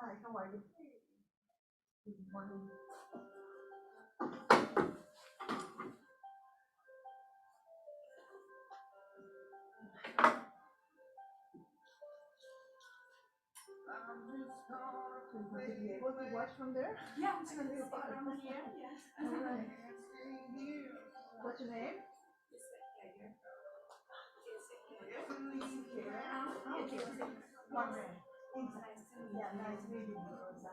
Hi, how are you? Good morning. So you want to be able to watch from there? Yeah, it's gonna be a bottom on here, yes. All right. What's your name? Keller. Oh, okay. One man. Inside. Yeah, nice meeting you, Rosa.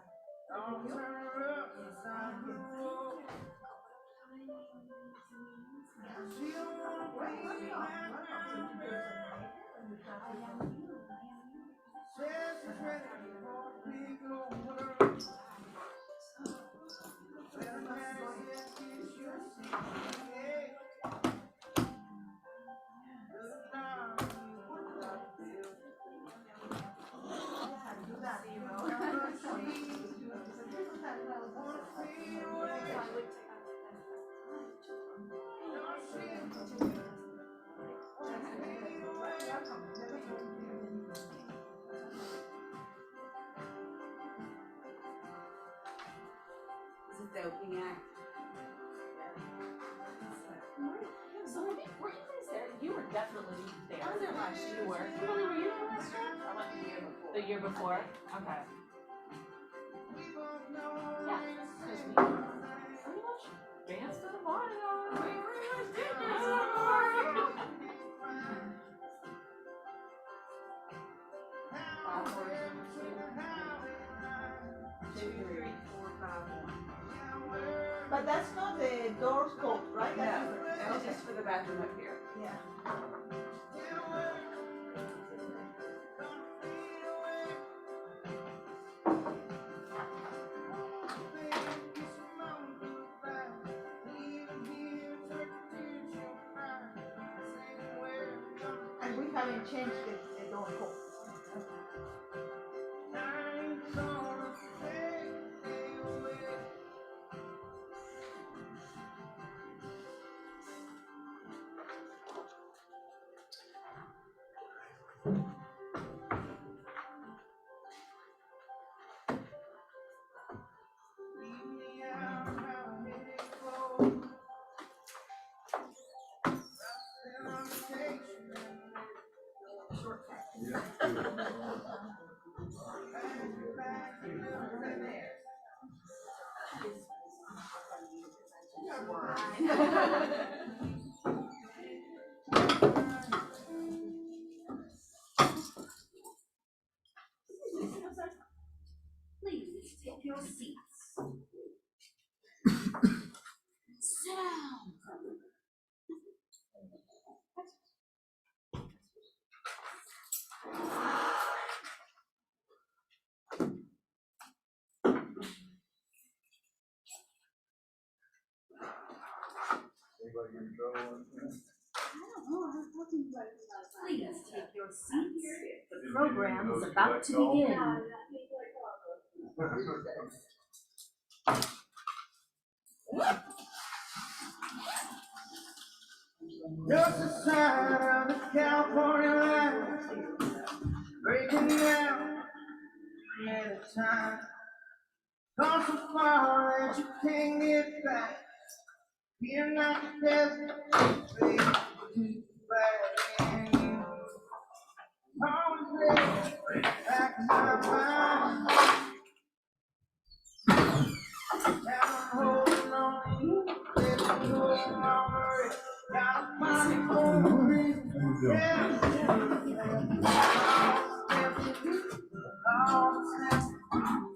Thank you. Yes, thank you. This is the opening act. So were you guys there? You were definitely there. I was there last year. You were. Really, were you there last year? I went the year before. The year before? Okay. Yeah. Because we pretty much danced to the morning. We pretty much did dance to the morning. But that's not the door scope, right? No, That's that was just for the bathroom up here. yeah. And we haven't changed the door scope. Please take your seats. Sit down. Anybody get in trouble? Please take your seats. The program is about to begin. Just the sign of the California line, breaking down at a time. Gone so far that you can't get back. You're not desperate, baby, back in you. Always there, back in my mind. Now I'm holding on to you, letting you go longer. Gotta find it for a reason. Yeah. All the steps,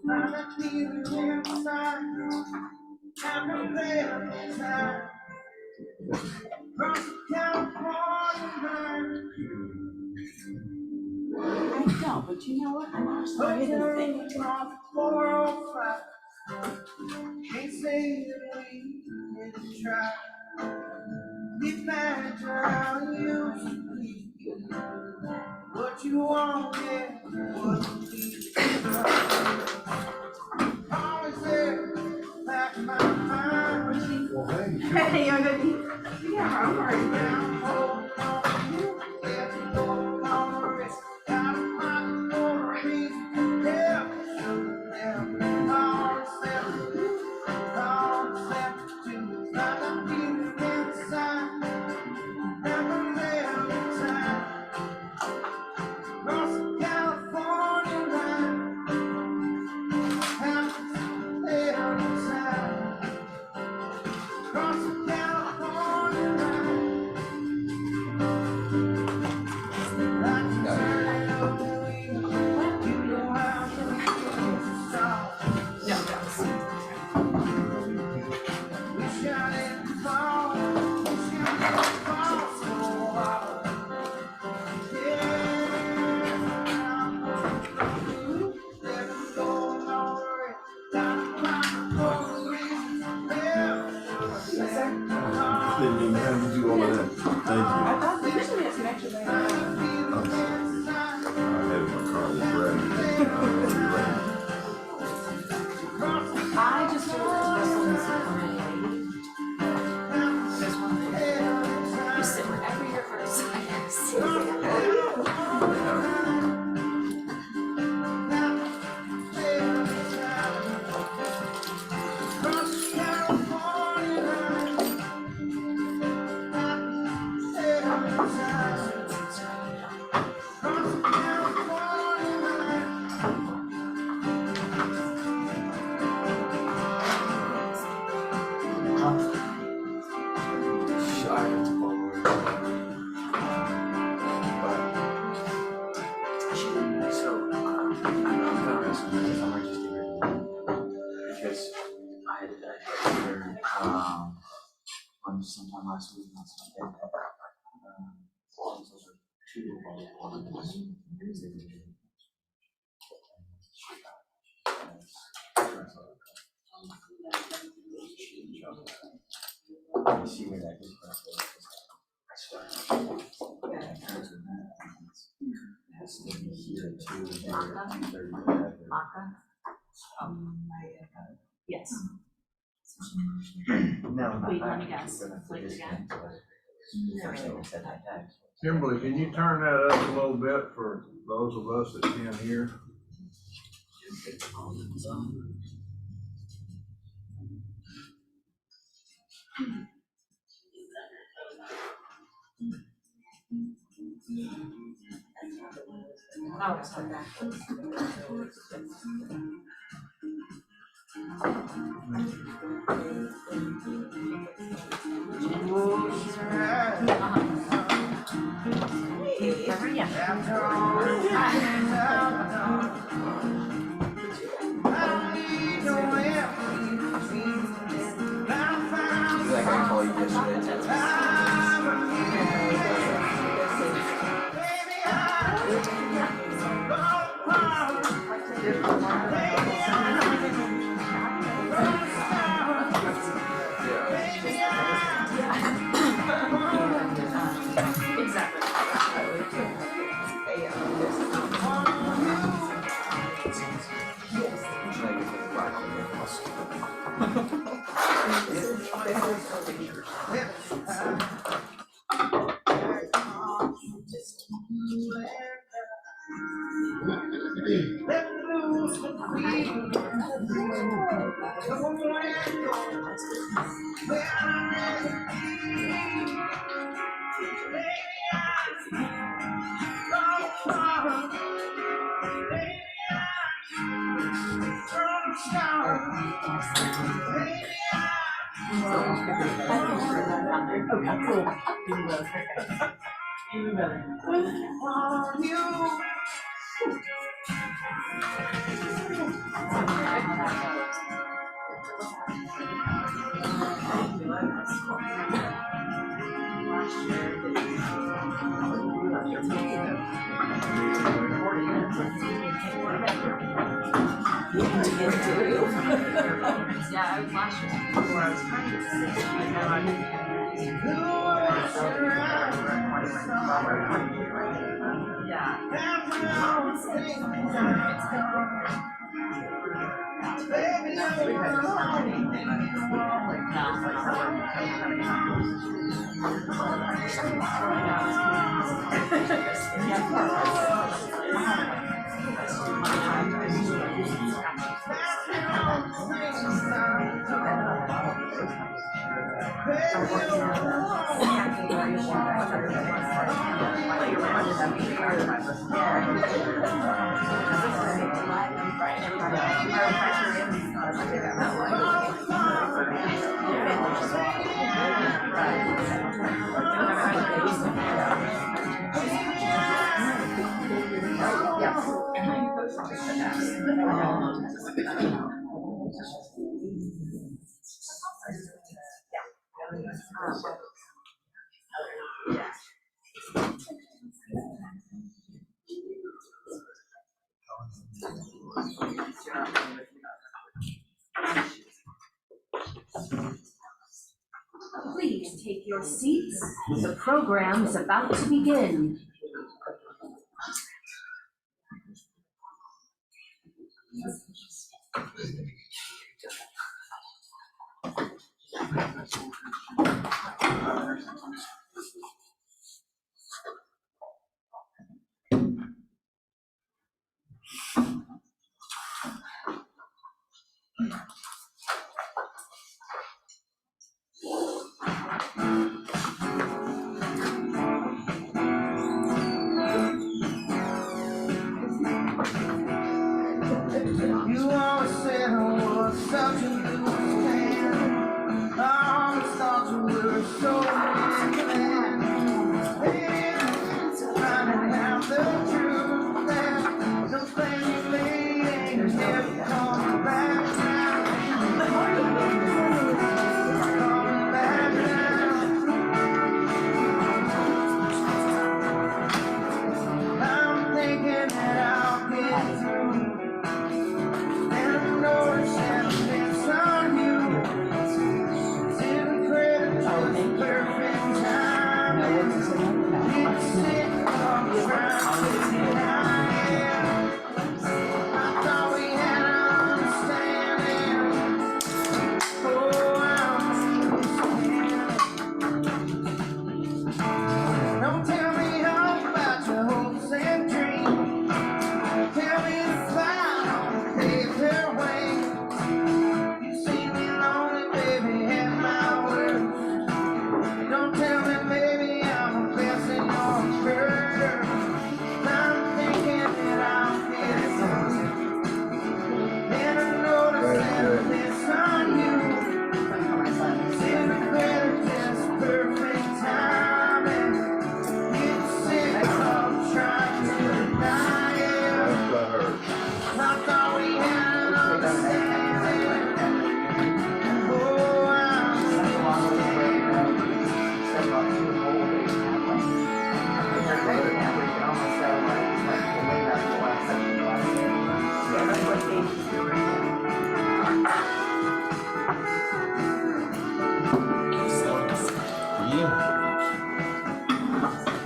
trying to keep it inside. Haven't there time. From California, I don't, but you know what? I'm also here to think. 405. Can't say that we didn't try. Get back to how you used to be. What you want, yeah, what you need. Always there, back in my mind. Hey, you're gonna be. Yeah, how are you? you had to do all of that. Thank you. I thought usually it's an extra day. I'm sorry. I had my car was ready. I just told this one is coming late. There's one thing. You sit wherever your heart desires. Sometime last week on Sunday. See where that is. It has to be here too. Yes. No, Wait, let me guess. Click again. Kimberly, can you turn that up a little bit for those of us that can't hear? Oh, sorry. Like I call you yesterday. Yeah, I was last year before I was trying to sit, and now I'm Please take your your seats. The program is about to begin. You always said I was such a loose man. I always thought you were so man. Finding out the truth that those things you made ain't never coming back now. Coming back now. I'm thinking that I'll get through. And I know it's evidence on you. It's incredible, perfect timing. It's sick of trying to deny it. I thought we had an understanding. Oh, I understand. Don't tell me all about your hopes and dreams. Tell me to fly on the paper wings. You see me lonely, baby, at my worst. Don't tell me, baby, I'm the best in your curve. I'm thinking that I'll get through. And I know the sadness on you. It's in the credit, just perfect timing. It's sick of trying to deny it. That's I heard. I thought we had an understanding. Oh, I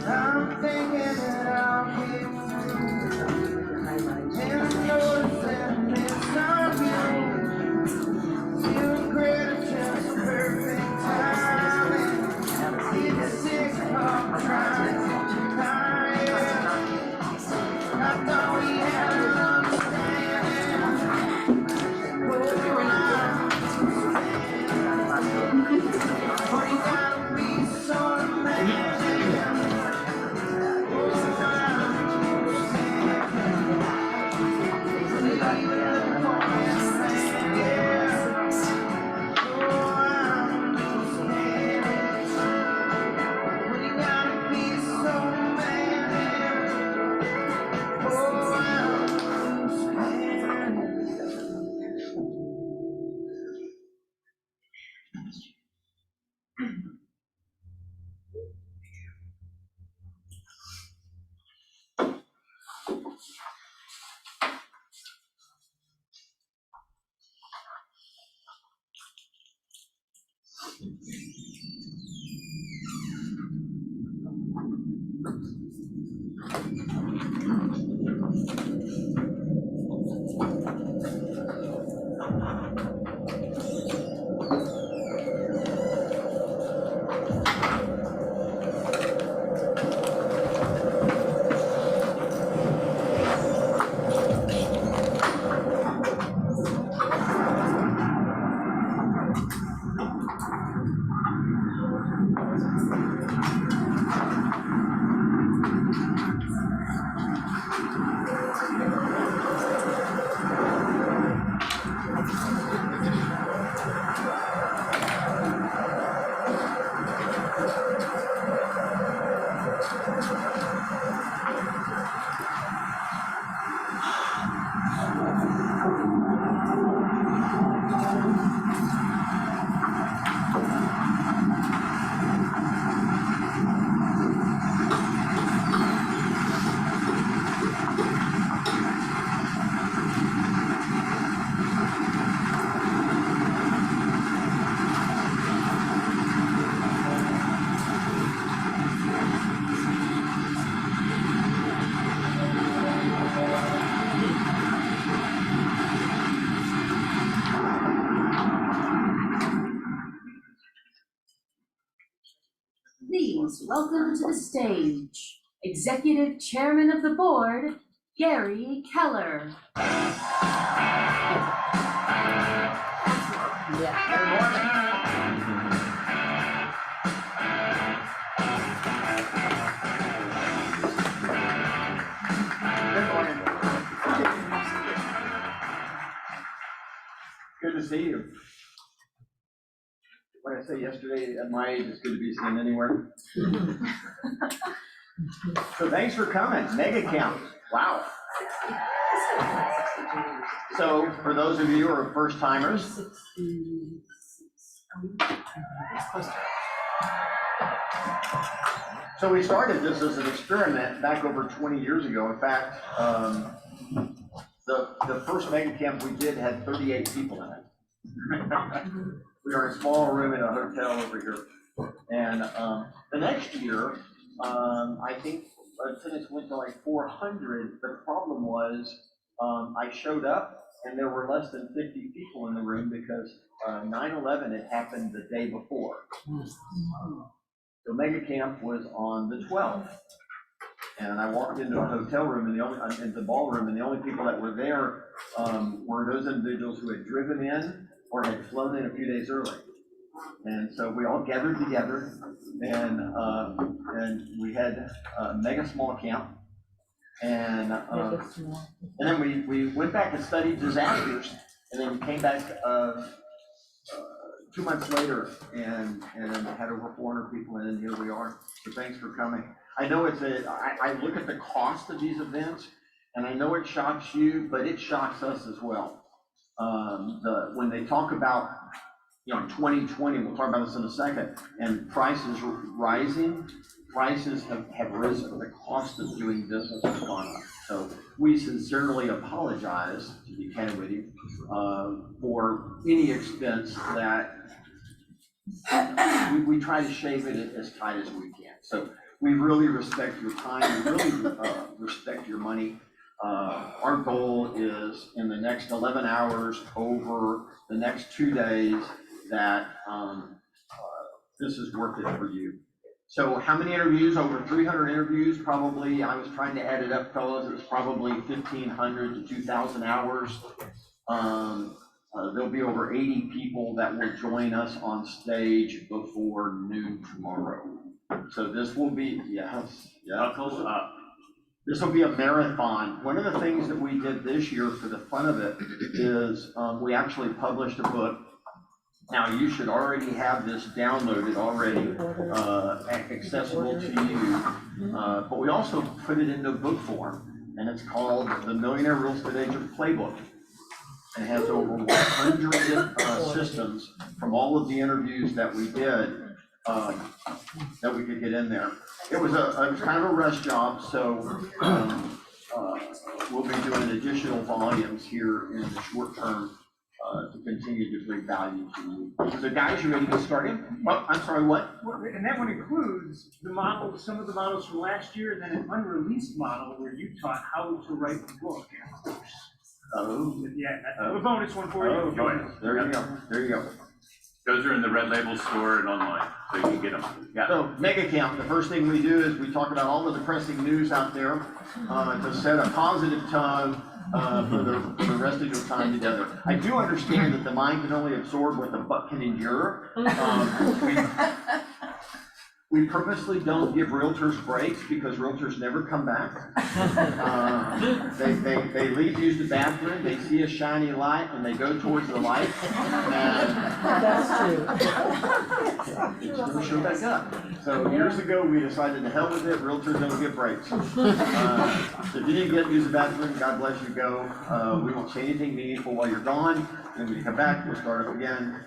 I'm thinking that I'll get through. And I know it's sadness on you. You credit just perfect timing. It's sick of trying to deny it. I thought we had an understanding. Oh, you gotta be so demanding. please welcome to the stage Executive Chairman of the Board, Gary Keller. Good to see you. Like I said yesterday, at my age, it's good to be seen anywhere. So thanks for coming. Mega count. Wow. So for those of you who are first timers, so we started this as an experiment back over 20 years ago. In fact, the first mega camp we did had 38 people in it. We were in a small room in a hotel over here. And the next year, I think attendance went to like 400, but the problem was I showed up and there were less than 50 people in the room because 9/11 had happened the day before. So mega camp was on the 12th. And I walked into a hotel room and in the ballroom, and the only people that were there were those individuals who had driven in or had flown in a few days early. And so we all gathered together, and we had a mega small camp, and then we went back and studied disasters, and then came back 2 months later and had over 400 people in, and here we are. So thanks for coming. I know I look at the cost of these events, and I know it shocks you, but it shocks us as well. When they talk about, 2020, we'll talk about this in a second, and prices rising, prices have risen. The cost of doing business has gone up. So we sincerely apologize, to be candid with you, for any expense that we try to shave it as tight as we can. So we really respect your time, we really respect your money. Our goal is in the next 11 hours over the next 2 days that this is worth it for you. So how many interviews? Over 300 interviews, probably. I was trying to add it up, fellas. It was probably 1,500 to 2,000 hours. There'll be over 80 people that will join us on stage before noon tomorrow. So this will be, yes, buckles up. This will be a marathon. One of the things that we did this year for the fun of it is we actually published a book. Now you should already have this downloaded already, accessible to you. But we also put it into book form, and it's called The Millionaire Real Estate Agent Playbook. And it has over 100 systems from all of the interviews that we did that we could get in there. It was kind of a rush job, so we'll be doing additional volumes here in the short term to continue to bring value to you. So guys, you ready to get started? Oh, I'm sorry, what? And that one includes the model, some of the models from last year, and then an unreleased model where you taught how to write the book. Oh. Yeah, that's a bonus one for you. Oh, bonus. There you go. There you go. Those are in the Red Label store and online, so you can get them. Yeah. So mega camp, the first thing we do is we talk about all the depressing news out there to set a positive tone for the rest of your time together. I do understand that the mind can only absorb what the butt can endure. We purposely don't give realtors breaks because realtors never come back. They leave to use the bathroom, they see a shiny light, and they go towards the light. That's true. It's never show back up. So years ago, we decided to hell with it, realtors don't get breaks. So if you didn't get to use the bathroom, God bless you, go. We won't say anything meaningful while you're gone, and when you come back, we'll start up again.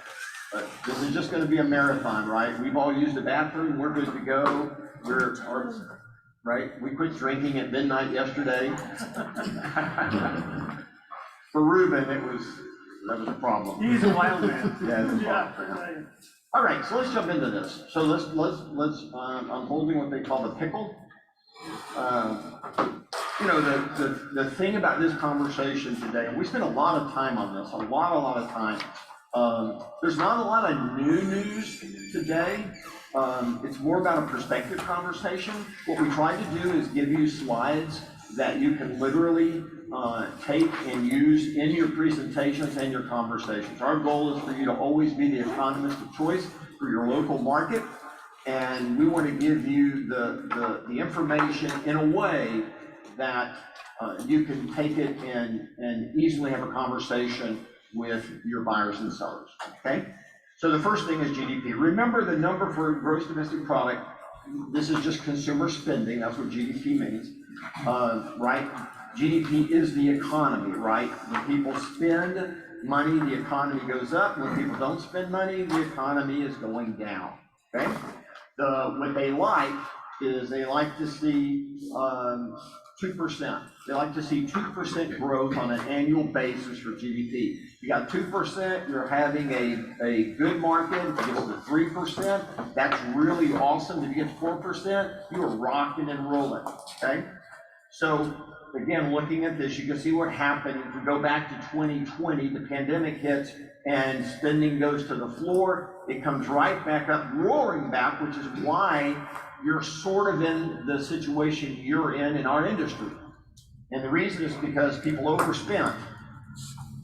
But this is just going to be a marathon, right? We've all used the bathroom. We're good to go. Right? We quit drinking at midnight yesterday. For Ruben, that was a problem. He's a wild man. Yeah, it's a problem. All right, so let's jump into this. So let's. I'm holding what they call the pickle. The thing about this conversation today, and we spent a lot of time on this, a lot of time. There's not a lot of new news today. It's more about a perspective conversation. What we try to do is give you slides that you can literally take and use in your presentations and your conversations. Our goal is for you to always be the economist of choice for your local market. And we want to give you the information in a way that you can take it and easily have a conversation with your buyers and sellers, okay? So the first thing is GDP. Remember the number for gross domestic product, this is just consumer spending, that's what GDP means, right? GDP is the economy, right? When people spend money, the economy goes up. When people don't spend money, the economy is going down, okay? What they like is they like to see 2%. They like to see 2% growth on an annual basis for GDP. You got 2%, you're having a good market. If you get to 3%, that's really awesome. If you get to 4%, you are rocking and rolling, okay? So again, looking at this, you can see what happened. If we go back to 2020, the pandemic hits and spending goes to the floor. It comes right back up, roaring back, which is why you're sort of in the situation you're in our industry. And the reason is because people overspent.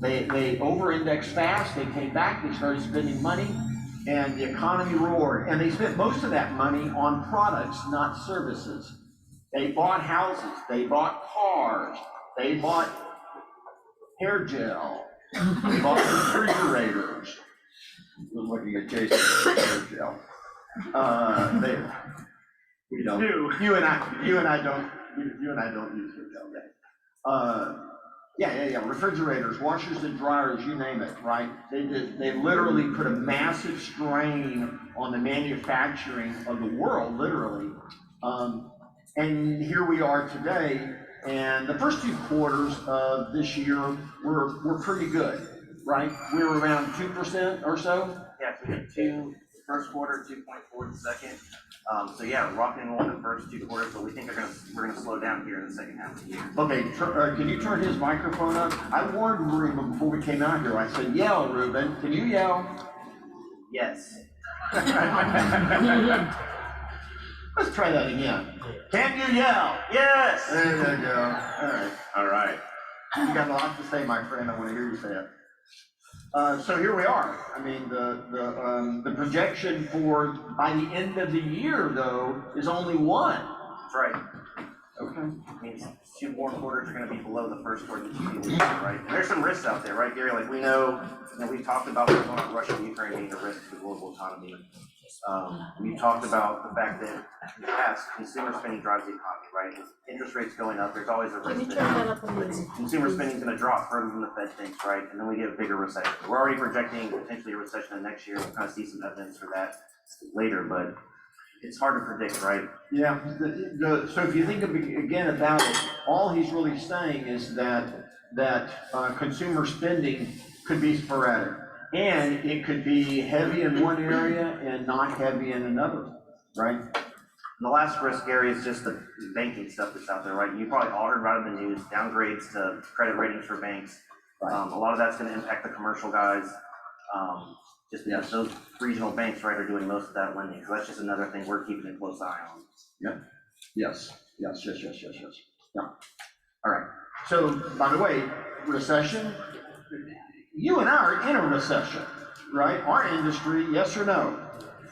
They over-indexed fast, they came back, they started spending money, and the economy roared. And they spent most of that money on products, not services. They bought houses, they bought cars, they bought hair gel, they bought refrigerators. We're looking at Jason for hair gel. We don't. You and I don't use hair gel yet. Yeah. Refrigerators, washers and dryers, you name it, right? They literally put a massive strain on the manufacturing of the world, literally. And here we are today, and the first 2 quarters of this year were pretty good, right? We were around 2% or so. Yeah, we had 2 first quarter, 2.4 the second. So yeah, rocking and rolling the first 2 quarters, but we think we're gonna slow down here in the second half of the year. Okay, can you turn his microphone up? I warned Ruben before we came out here. I said, yell, Ruben. Can you yell? Yes. Let's try that again. Can you yell? Yes! There you go. All right. You got a lot to say, my friend. I want to hear you say it. So here we are. I mean, the projection for by the end of the year, though, is only 1. That's right. Okay. It means 2 more quarters are gonna be below the first quarter that you believe, right? And there's some risks out there, right, Gary? Like we know, we've talked about what's going on in Russia and Ukraine being a risk to the global economy. We talked about the fact that yes, consumer spending drives the economy, right? With interest rates going up, there's always a risk that consumer spending is going to drop further than the Fed thinks, right? And then we get a bigger recession. We're already projecting potentially a recession in next year. We'll kind of see some evidence for that later, but it's hard to predict, right? Yeah. So if you think again about it, all he's really saying is that consumer spending could be sporadic. And it could be heavy in one area and not heavy in another, right? And the last risk, Gary, is just the banking stuff that's out there, right? You probably all heard about it in the news, downgrades to credit ratings for banks. Right. A lot of that's going to impact the commercial guys. Just because those regional banks, right, are doing most of that lending. So that's just another thing we're keeping a close eye on. Yep. Yes. Yeah. All right. So, by the way, recession. You and I are in a recession, right? Our industry, yes or no?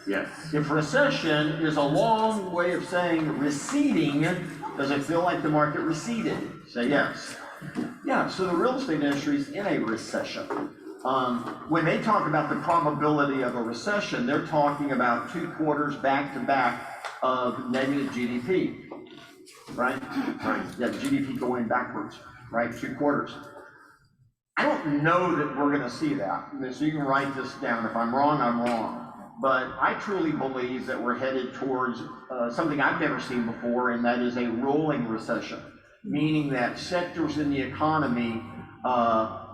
Yes. If recession is a long way of saying receding, does it feel like the market receded? Say yes. Yeah, so the real estate industry is in a recession. When they talk about the probability of a recession, they're talking about 2 quarters back to back of negative GDP, right? Yeah, GDP going backwards, right? 2 quarters. I don't know that we're going to see that. So you can write this down. If I'm wrong, I'm wrong. But I truly believe that we're headed towards something I've never seen before, and that is a rolling recession, meaning that sectors in the economy,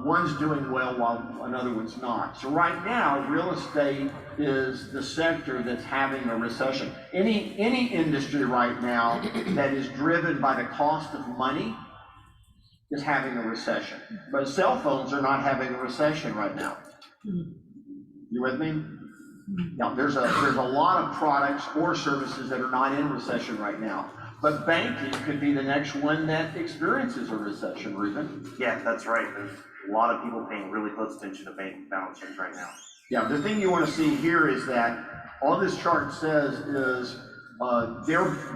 one's doing well while another one's not. So right now, real estate is the sector that's having a recession. Any industry right now that is driven by the cost of money is having a recession. But cell phones are not having a recession right now. You with me? Now, there's a lot of products or services that are not in recession right now. But banking could be the next one that experiences a recession, Ruben. Yeah, that's right. There's a lot of people paying really close attention to bank balance sheets right now. Yeah, the thing you want to see here is that all this chart says is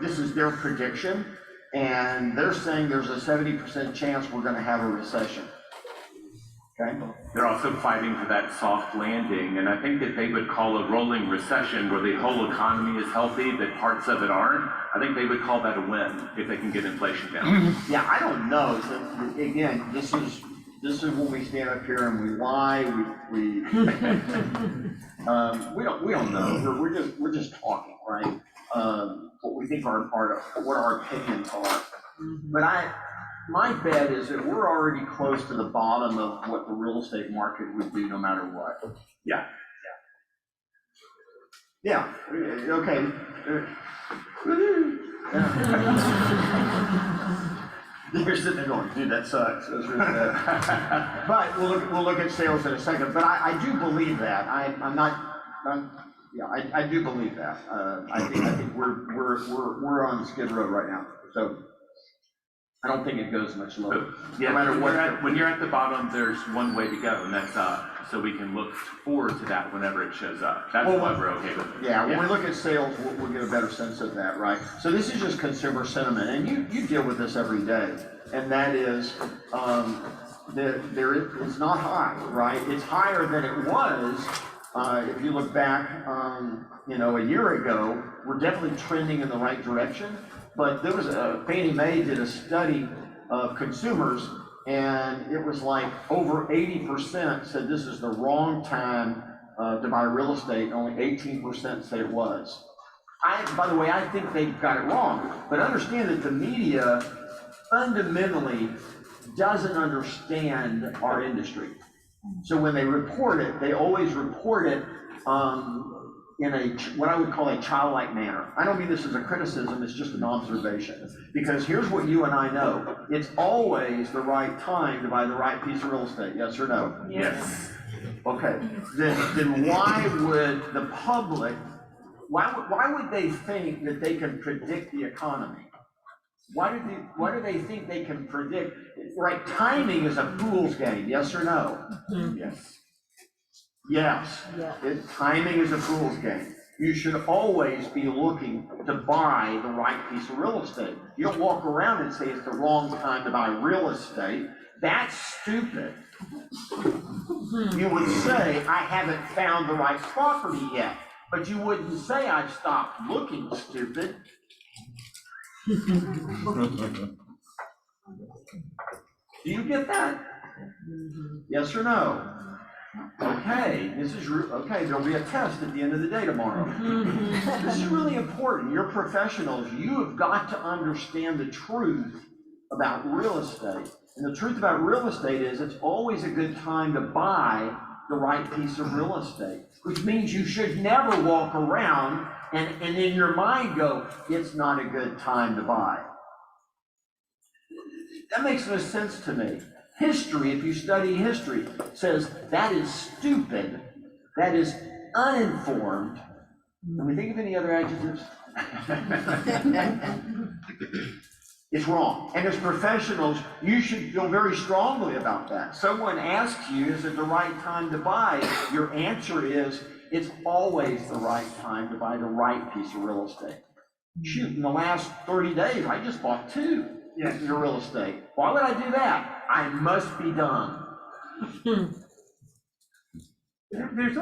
this is their prediction, and they're saying there's a 70% chance we're going to have a recession. Okay. They're also fighting for that soft landing, and I think that they would call a rolling recession where the whole economy is healthy, but parts of it aren't. I think they would call that a win if they can get inflation down. Yeah, I don't know. So, again, this is when we stand up here and we lie. We don't know. We're just talking, right? What we think what our opinions are. But my bet is that we're already close to the bottom of what the real estate market would do no matter what. Yeah. Yeah, okay. You're sitting there going, dude, that sucks. That's really bad. But we'll look at sales in a second. But I do believe that. I do believe that. I think we're on skid row right now. So I don't think it goes much lower. Yeah, no matter what. when you're at the bottom, there's one way to go, and that's up. So we can look forward to that whenever it shows up. That's why we're okay with it. Yeah, when we look at sales, we'll get a better sense of that, right? So this is just consumer sentiment, and you deal with this every day, and that is it's not high, right? It's higher than it was. If you look back, a year ago, we're definitely trending in the right direction. But there was Fannie Mae did a study of consumers, and it was like over 80% said this is the wrong time to buy real estate. Only 18% said it was. By the way, I think they got it wrong. But understand that the media fundamentally doesn't understand our industry. So when they report it, they always report it in what I would call a childlike manner. I don't mean this as a criticism, it's just an observation. Because here's what you and I know. It's always the right time to buy the right piece of real estate, yes or no? Yes. Okay, then why would the public, why would they think that they can predict the economy? Why do they think they can predict, right? Timing is a fool's game, yes or no? Yes. Yes, timing is a fool's game. You should always be looking to buy the right piece of real estate. You don't walk around and say it's the wrong time to buy real estate. That's stupid. You would say, I haven't found the right property yet, but you wouldn't say I've stopped looking, stupid. Do you get that? Yes or no? Okay, there'll be a test at the end of the day tomorrow. This is really important. You're professionals. You have got to understand the truth about real estate. And the truth about real estate is it's always a good time to buy the right piece of real estate, which means you should never walk around and in your mind go, it's not a good time to buy. That makes no sense to me. History, if you study history, says that is stupid, that is uninformed. Can we think of any other adjectives? It's wrong. And as professionals, you should feel very strongly about that. Someone asks you, is it the right time to buy? Your answer is, it's always the right time to buy the right piece of real estate. Shoot, in the last 30 days, I just bought 2 pieces of real estate. Why would I do that? I must be dumb. There's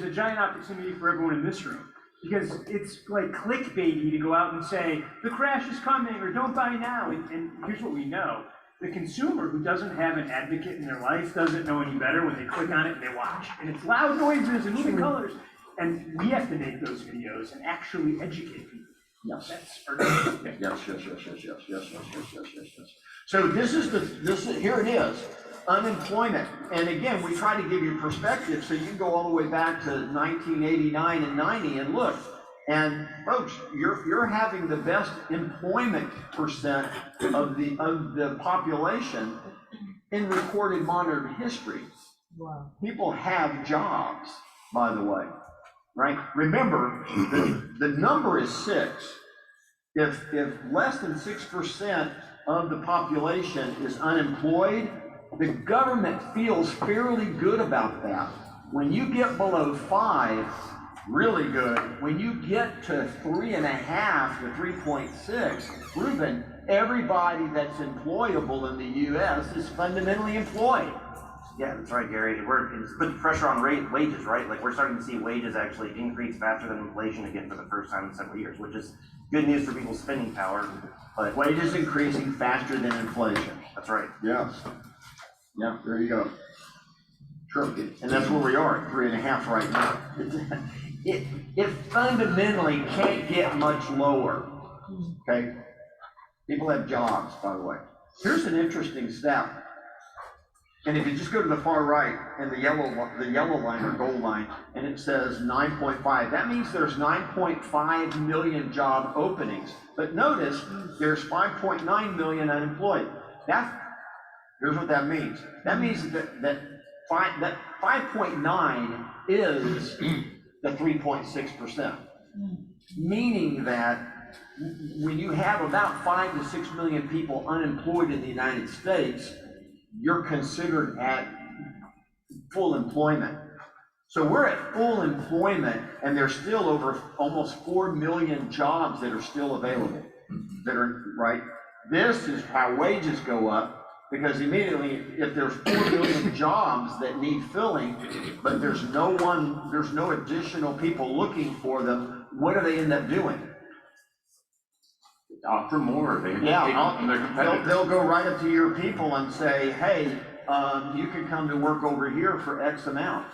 a giant opportunity for everyone in this room, because it's like clickbaity to go out and say, the crash is coming, or don't buy now, and here's what we know. The consumer who doesn't have an advocate in their life doesn't know any better when they click on it and they watch. And it's loud noises and moving colors, and we have to make those videos and actually educate people. Yes. That's our job. Yes. So here it is, unemployment. And again, we try to give you perspective so you can go all the way back to 1989 and 90 and look. And folks, you're having the best employment percent of the population in recorded modern history. Wow. People have jobs, by the way. right? Remember, the number is 6. If less than 6% of the population is unemployed, the government feels fairly good about that. When you get below 5, really good. When you get to 3.5 to 3.6, Ruben, everybody that's employable in the US is fundamentally employed. Yeah, that's right, Gary. It's put pressure on wages, right? Like we're starting to see wages actually increase faster than inflation again for the first time in several years, which is good news for people's spending power. But wages increasing faster than inflation. That's right. Yes. Yeah, there you go. Sure. And that's where we are at 3.5 right now. It fundamentally can't get much lower. Okay? People have jobs, by the way. Here's an interesting stat. And if you just go to the far right and the yellow line or gold line, and it says 9.5, that means there's 9.5 million job openings. But notice there's 5.9 million unemployed. Here's what that means. That means that 5.9 is the 3.6%. Meaning that when you have about 5 to 6 million people unemployed in the United States, you're considered at full employment. So we're at full employment, and there's still over almost 4 million jobs that are still available, that are, right? This is how wages go up, because immediately, if there's 4 million jobs that need filling, but there's no additional people looking for them, what do they end up doing? Offer more, they Yeah, take them from their competitors. they'll go right up to your people and say, hey, you can come to work over here for X amount.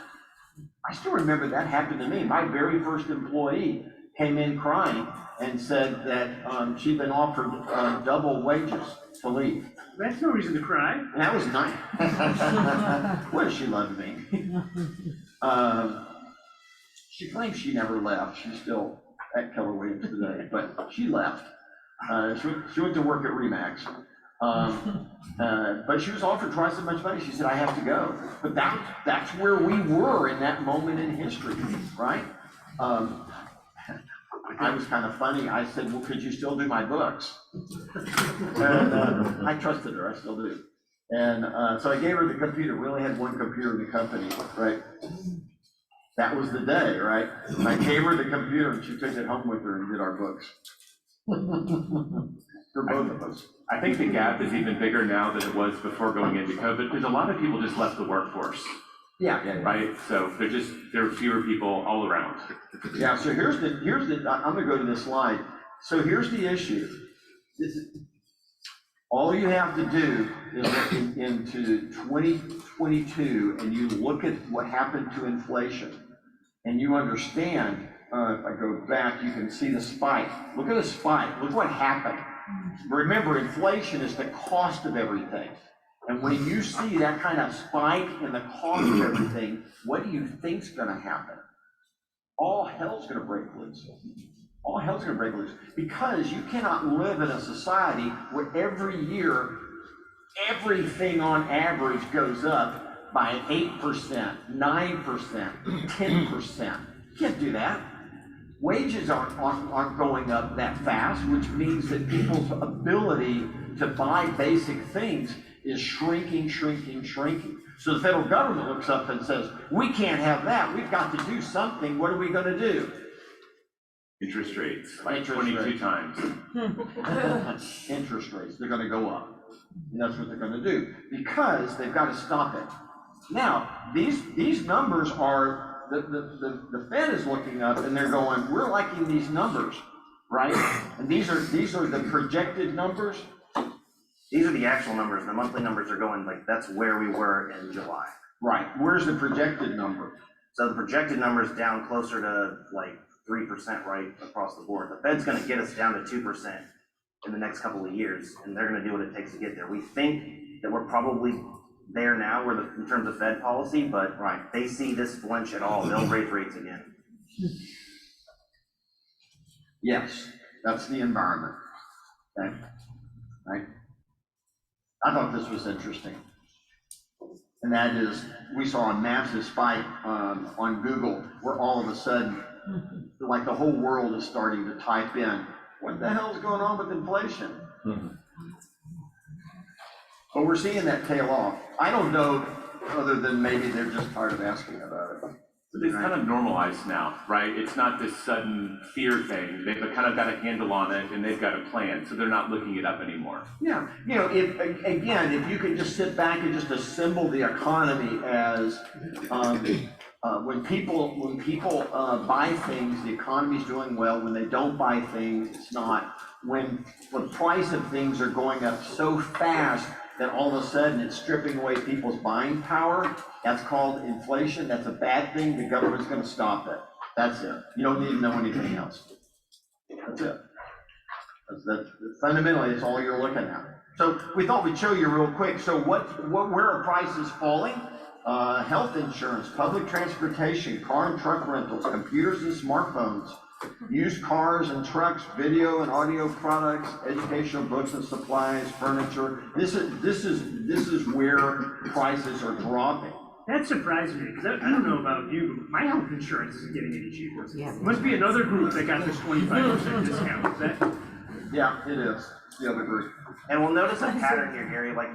I still remember that happened to me. My very first employee came in crying and said that she'd been offered double wages to leave. That's no reason to cry. And that was nice. Well, she loved me. She claims she never left. She's still at Keller Williams today, but she left. She went to work at Remax. But she was offered twice as much money. She said, I have to go. But that's where we were in that moment in history, right? I was kind of funny. I said, well, could you still do my books? And I trusted her, I still do. And so I gave her the computer. We only had one computer in the company, right? That was the day, right? And I gave her the computer and she took it home with her and did our books. For both of us. I think the gap is even bigger now than it was before going into COVID, because a lot of people just left the workforce. Yeah. Right? So there are fewer people all around. Yeah, so here's the, I'm gonna go to this slide. So here's the issue. All you have to do is look into 2022 and you look at what happened to inflation and you understand, if I go back, you can see the spike. Look at the spike, look what happened. Remember, inflation is the cost of everything. And when you see that kind of spike in the cost of everything, what do you think's gonna happen? All hell's gonna break loose. All hell's gonna break loose. Because you cannot live in a society where every year, everything on average goes up by 8%, 9%, 10%. You can't do that. Wages aren't going up that fast, which means that people's ability to buy basic things is shrinking. So the federal government looks up and says, we can't have that. We've got to do something. What are we going to do? Interest rates, like Interest 22 rates. times. Interest rates, they're going to go up. And that's what they're going to do because they've got to stop it. Now, these numbers are, the Fed is looking up and they're going, we're liking these numbers, right? And these are the projected numbers. These are the actual numbers. The monthly numbers are going like, that's where we were in July. Right. Where's the projected number? So the projected number is down closer to like 3% right across the board. The Fed's going to get us down to 2% in the next couple of years, and they're going to do what it takes to get there. We think that we're probably there now in terms of Fed policy, but right, they see this flinch at all, they'll raise rates again. Yes, that's the environment. Okay. Right. I thought this was interesting. And that is, we saw a massive spike on Google where all of a sudden, like the whole world is starting to type in, what the hell's going on with inflation? But we're seeing that tail off. I don't know, other than maybe they're just tired of asking about it. It's kind of normalized now, right? It's not this sudden fear thing. They've kind of got a handle on it and they've got a plan, so they're not looking it up anymore. Yeah, you know, if you could just sit back and just assemble the economy as, when people buy things, the economy's doing well. When they don't buy things, it's not. When the price of things are going up so fast that all of a sudden it's stripping away people's buying power, that's called inflation. That's a bad thing. The government's gonna stop it. That's it. You don't need to know anything else. That's it. That's fundamentally, it's all you're looking at. So we thought we'd show you real quick. So where are prices falling? Health insurance, public transportation, car and truck rentals, computers and smartphones, used cars and trucks, video and audio products, educational books and supplies, furniture. This is where prices are dropping. That surprised me, because I don't know about you, but my health insurance isn't getting any cheaper. Yeah. Must be another group that got this 25% discount, is that? Yeah, it is, the other group. And we'll notice a pattern here, Gary, like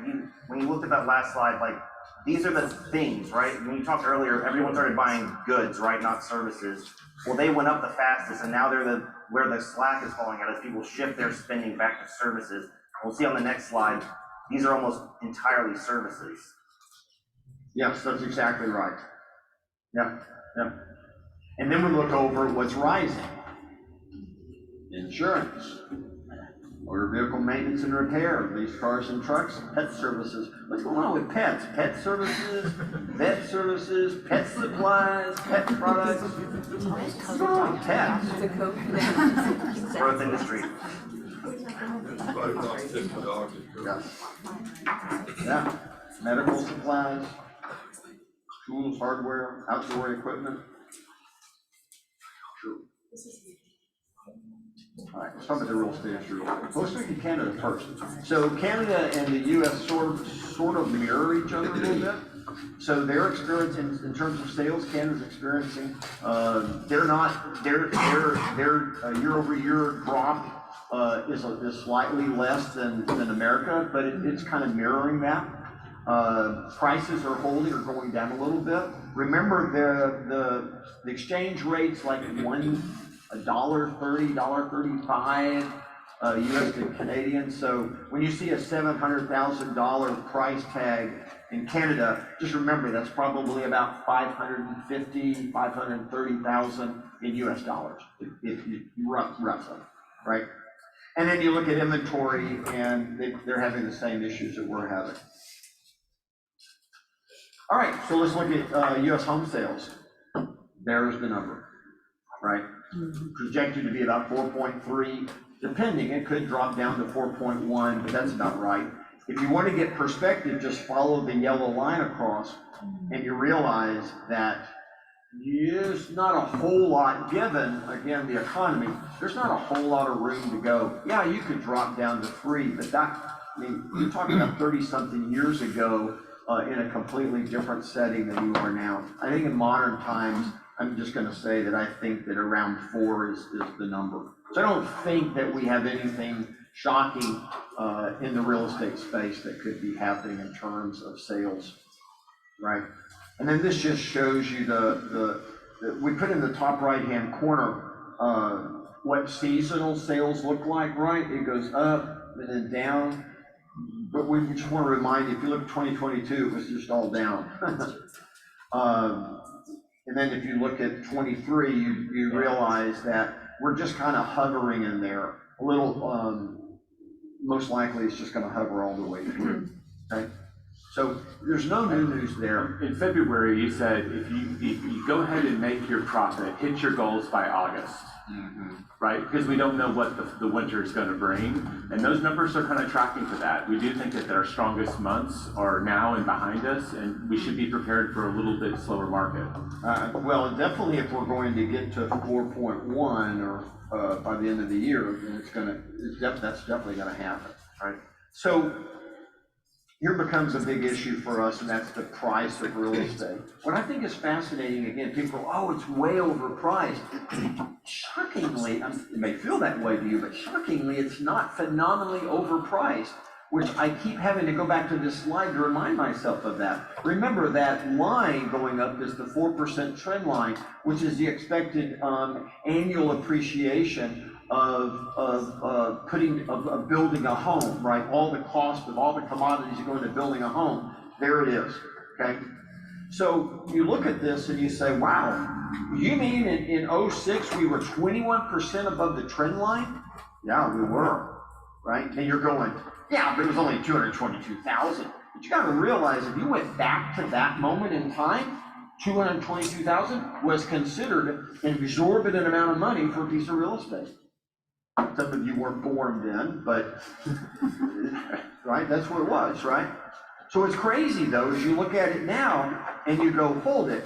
when you looked at that last slide, like these are the things, right? When you talked earlier, everyone started buying goods, right, not services. Well, they went up the fastest, and now they're where the slack is falling out as people shift their spending back to services. We'll see on the next slide, these are almost entirely services. Yes, that's exactly right. Yeah. And then we look over what's rising. Insurance, motor vehicle maintenance and repair, leased cars and trucks, pet services. What's going on with pets? Pet services, vet services, pet supplies, pet products. What's going on with pets? Growth industry. Yeah, medical supplies, tools, hardware, outdoor equipment. Sure. All right, let's talk about the real estate issue. Let's look at Canada first. So Canada and the U.S. sort of mirror each other a little bit. So they're experiencing, in terms of sales, Canada's experiencing, their year-over-year drop is slightly less than America, but it's kind of mirroring that. Prices are holding or going down a little bit. Remember the exchange rate's like $1.30, $1.35 US to Canadian. So when you see a $700,000 price tag in Canada, just remember that's probably about $550,000, $530,000 in US dollars, if you roughly, right? And then you look at inventory, and they're having the same issues that we're having. All right, so let's look at US home sales. There's the number, right? Projected to be about 4.3, depending, it could drop down to 4.1, but that's about right. If you want to get perspective, just follow the yellow line across, and you realize that there's not a whole lot, given, again, the economy, there's not a whole lot of room to go. Yeah, you could drop down to 3, but you're talking about 30-something years ago in a completely different setting than you are now. I think in modern times, I'm just going to say that I think that around 4 is the number. So I don't think that we have anything shocking in the real estate space that could be happening in terms of sales, right? And then this just shows you we put in the top right-hand corner what seasonal sales look like, right? It goes up and then down. But we just want to remind you, if you look at 2022, it was just all down. And then if you look at 23, you realize that we're just kind of hovering in there. A little, most likely it's just going to hover all the way through, okay? So there's no new news there. In February, you said if you go ahead and make your profit, hit your goals by August, right? Because we don't know what the winter is going to bring, and those numbers are kind of tracking to that. We do think that our strongest months are now and behind us, and we should be prepared for a little bit slower market. Well, definitely if we're going to get to 4.1 or by the end of the year, then that's definitely going to happen, right? So here becomes a big issue for us, and that's the price of real estate. What I think is fascinating, again, people go, oh, it's way overpriced. Shockingly, it may feel that way to you, but shockingly, it's not phenomenally overpriced, which I keep having to go back to this slide to remind myself of that. Remember, that line going up is the 4% trend line, which is the expected annual appreciation of building a home, right? All the cost of all the commodities that go into building a home, there it is, okay? So you look at this and you say, wow, you mean in 06 we were 21% above the trend line? Yeah, we were, right? And you're going, yeah, but it was only 222,000. But you gotta realize if you went back to that moment in time, 222,000 was considered an exorbitant amount of money for a piece of real estate. Some of you weren't born then, but, right, that's what it was, right? So it's crazy though, as you look at it now and you go, hold it,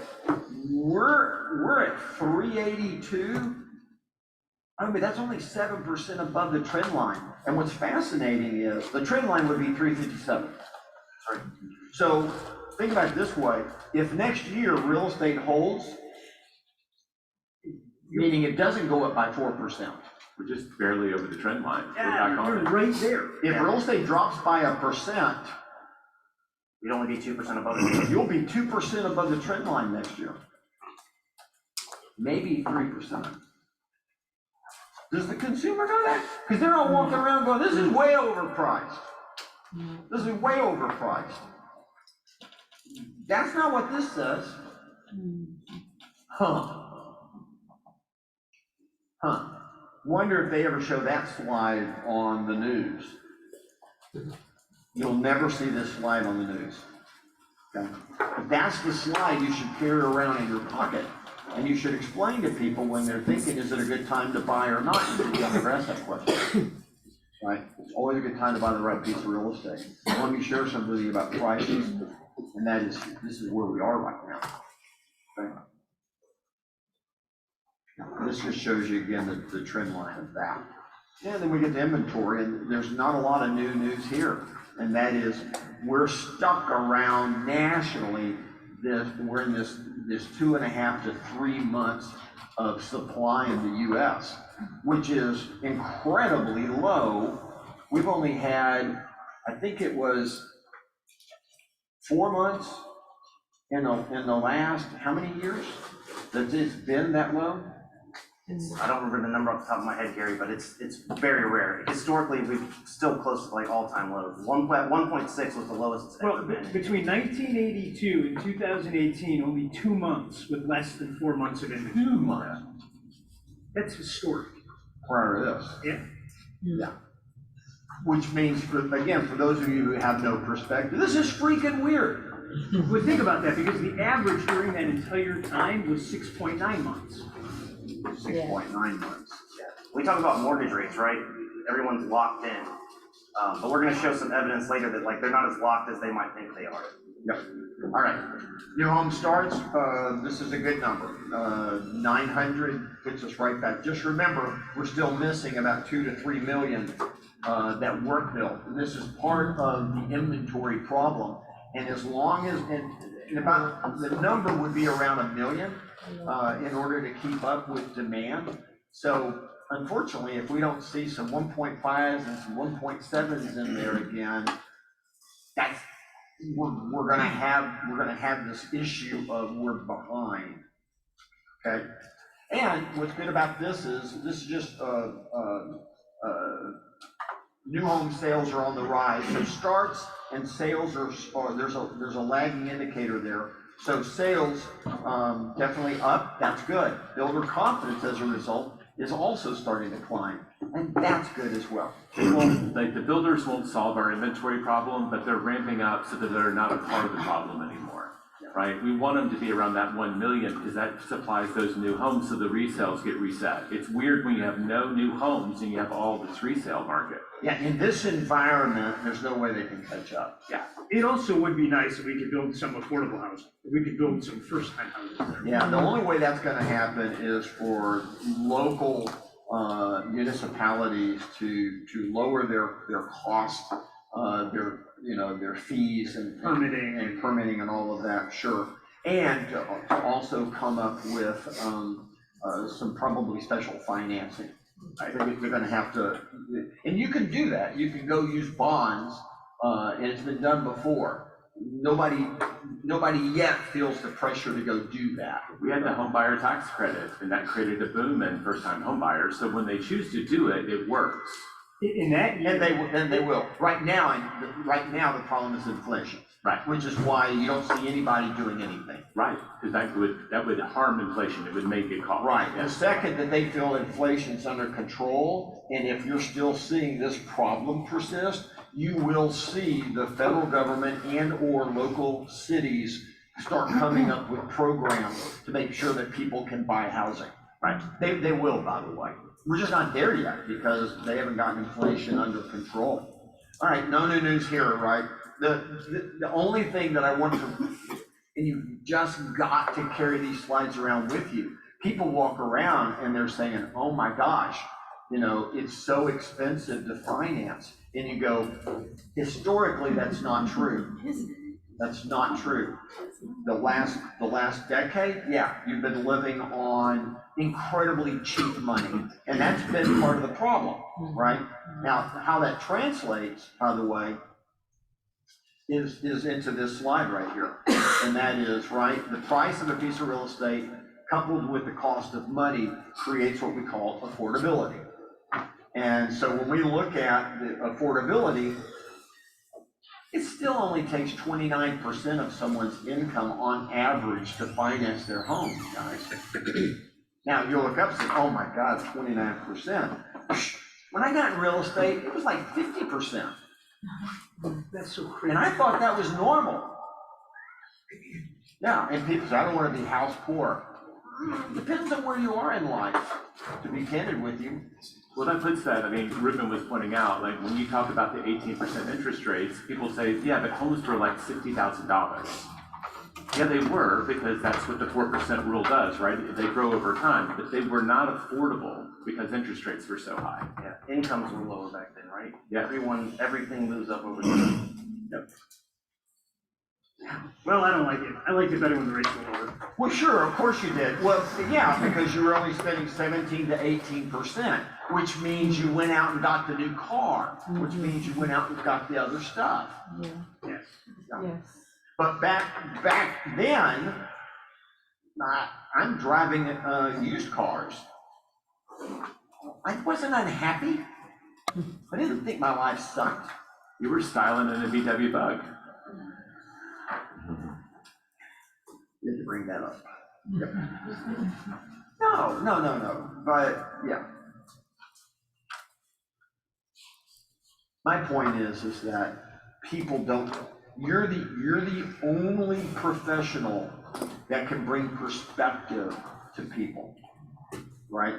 we're at 382. I mean, that's only 7% above the trend line. And what's fascinating is the trend line would be 357. Sorry. So think about it this way, if next year real estate holds, meaning it doesn't go up by 4%. We're just barely over the trend line. We're Yeah, back on you're it. right there. If real estate drops by 1%, We'd only be 2% above it. you'll be 2% above the trend line next year. Maybe 3%. Does the consumer know that? Because they're all walking around going, this is way overpriced. This is way overpriced. That's not what this says. Huh. Wonder if they ever show that slide on the news. You'll never see this slide on the news. Okay? But that's the slide you should carry around in your pocket. And you should explain to people when they're thinking, is it a good time to buy or not? You should never ask that question. Right? It's always a good time to buy the right piece of real estate. Let me share something with you about prices. And that is, this is where we are right now. Okay? This just shows you again the trend line of that. And then we get to inventory, and there's not a lot of new news here. And that is, we're stuck around nationally, we're in this 2.5 to 3 months of supply in the US, which is incredibly low. We've only had, I think it was 4 months in the last, how many years that it's been that low? I don't remember the number off the top of my head, Gary, but it's very rare. Historically, we've still close to like all-time lows. 1.6 was the lowest it's Well, ever been. between 1982 and 2018, only 2 months with less than 4 months of inventory. 2 months. That's historic. Prior to this. Yeah. Yeah. Which means, for those of you who have no perspective, this is freaking weird. Well, think about that, because the average during that entire time was 6.9 months. 6.9 months. Yeah. We talk about mortgage rates, right? Everyone's locked in. But we're gonna show some evidence later that like they're not as locked as they might think they are. Yep. All right. New home starts, this is a good number. 900 puts us right back. Just remember, we're still missing about 2 to 3 million that weren't built. And this is part of the inventory problem. And as long as, and about, the number would be around 1 million in order to keep up with demand. So unfortunately, if we don't see some 1.5s and some 1.7s in there again, that's, we're gonna have this issue of we're behind. Okay, and what's good about this is just new home sales are on the rise. So starts and sales are there's a lagging indicator there. So sales definitely up. That's good. Builder confidence as a result is also starting to climb, and that's good as well. Well, like the builders won't solve our inventory problem, but they're ramping up so that they're not a part of the problem anymore, right? We want them to be around that 1 million because that supplies those new homes so the resales get reset. It's weird when you have no new homes and you have all this resale market. Yeah, in this environment, there's no way they can catch up. Yeah. It also would be nice if we could build some affordable housing, if we could build some first-time houses there. Yeah, the only way that's gonna happen is for local municipalities to lower their cost their fees and Permitting. and permitting and all of that, sure. And to also come up with, some probably special financing. I think they're gonna have to, and you can do that, you can go use bonds, and it's been done before. Nobody yet feels the pressure to go do that. We had the home buyer tax credit, and that created a boom in first-time home buyers, so when they choose to do it, it works. In that year. And they will. Right now, the problem is inflation. Right. Which is why you don't see anybody doing anything. Right, because that would harm inflation, it would make it cost. Right, the second that they feel inflation's under control, and if you're still seeing this problem persist, you will see the federal government and or local cities start coming up with programs to make sure that people can buy housing. Right, they will, by the way. We're just not there yet because they haven't gotten inflation under control. All right, no new news here, right? The only thing that I want to, and you've just got to carry these slides around with you. People walk around and they're saying, oh my gosh, it's so expensive to finance. And you go, historically, that's not true. That's not true. The last decade, yeah, you've been living on incredibly cheap money. And that's been part of the problem, right? Now, how that translates, by the way, is into this slide right here. And that is, right, the price of a piece of real estate coupled with the cost of money creates what we call affordability. And so when we look at the affordability, it still only takes 29% of someone's income on average to finance their home, guys. Now you look up and say, oh my God, 29%. When I got in real estate, it was like 50%. That's so crazy. And I thought that was normal. Yeah, and people say, I don't want to be house poor. Depends on where you are in life, to be candid with you. Well, that puts that, Ruben was pointing out, like, when you talk about the 18% interest rates, people say, yeah, but homes were like $60,000. Yeah, they were, because that's what the 4% rule does, right? They grow over time, but they were not affordable because interest rates were so high. Yeah, incomes were lower back then, right? Yeah. Everything moves up over time. Yep. Well, I don't like it. I liked it better when the rates were lower. Well, sure, of course you did. Well, yeah, because you were only spending 17 to 18%, which means you went out and got the new car, which means you went out and got the other stuff. Yeah. Yes. Yes. But back then, I'm driving used cars. I wasn't unhappy. I didn't think my life sucked. You were styling in a VW Bug. Did to bring that up. Yep. No. But yeah. My point is that people don't. You're the only professional that can bring perspective to people, right?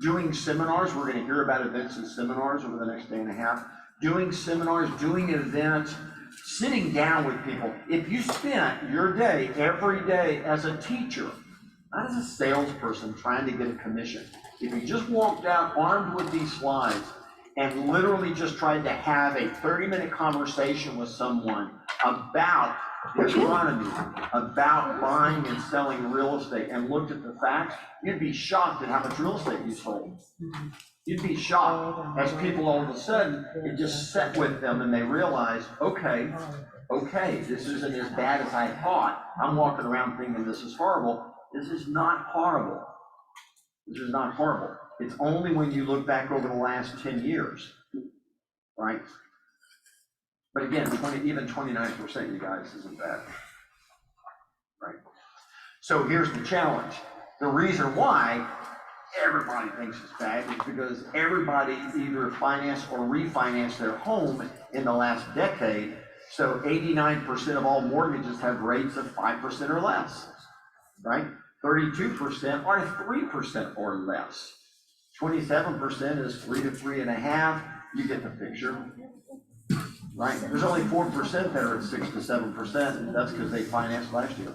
Doing seminars, we're going to hear about events and seminars over the next day and a half. Doing seminars, doing events, sitting down with people. If you spent your day every day as a teacher, not as a salesperson trying to get a commission, if you just walked out armed with these slides and literally just tried to have a 30-minute conversation with someone about the economy, about buying and selling real estate, and looked at the facts, you'd be shocked at how much real estate you sold. You'd be shocked as people all of a sudden, it just set with them and they realize, okay, this isn't as bad as I thought. I'm walking around thinking this is horrible. This is not horrible. This is not horrible. It's only when you look back over the last 10 years, right? But again, even 29%, you guys, isn't bad, right? So here's the challenge. The reason why everybody thinks it's bad is because everybody either financed or refinanced their home in the last decade. So 89% of all mortgages have rates of 5% or less, right? 32% are 3% or less. 27% is 3 to 3.5. You get the picture, right? There's only 4% that are at 6 to 7%, and that's because they financed last year.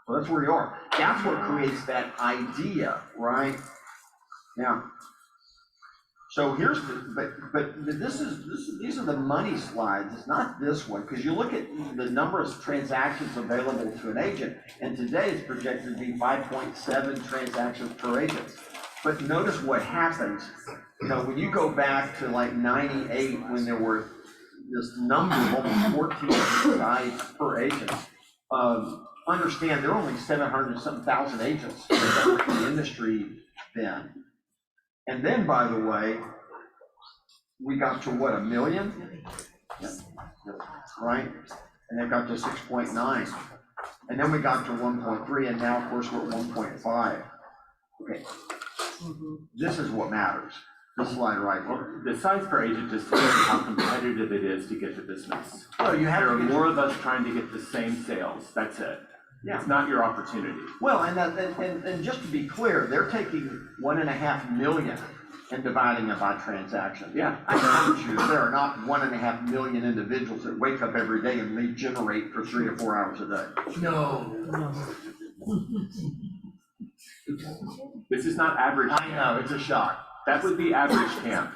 So that's where you are. That's what creates that idea, right? Now, So here's the, but these are the money slides, it's not this one, because you look at the number of transactions available to an agent, and today it's projected to be 5.7 transactions per agent. But notice what happens, you know, when you go back to like 98, when there were this number of almost 14 sites per agent, understand there are only 700 and something thousand agents that were in the industry then. And then, by the way, we got to what, 1 million? Yep. Right? And it got to 6.9. And then we got to 1.3, and now, of course, we're at 1.5. Okay. This is what matters. This slide right here. The size per agent just tells you how competitive it is to get the business. Oh, you have There are to get more of us trying to get the same sales, that's it. Yeah. It's not your opportunity. Well, and just to be clear, they're taking 1.5 million and dividing it by transaction. Yeah. I promise you, there are not 1.5 million individuals that wake up every day and they generate for 3 or 4 hours a day. No. This is not average. I know, it's a shock. That would be average camp.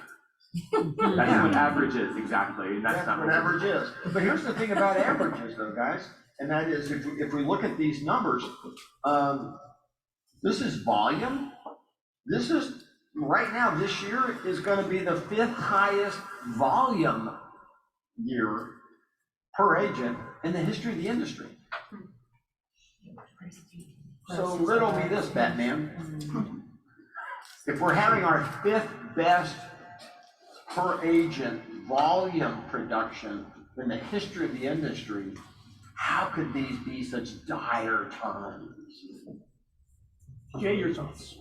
That's what average is, exactly, and that's not what average is. But here's the thing about averages though, guys, and that is if we look at these numbers, this is volume. This is, right now, this year is gonna be the 5th highest volume year per agent in the history of the industry. So riddle me this, Batman. If we're having our 5th best per agent volume production in the history of the industry, how could these be such dire times? Jay, your thoughts?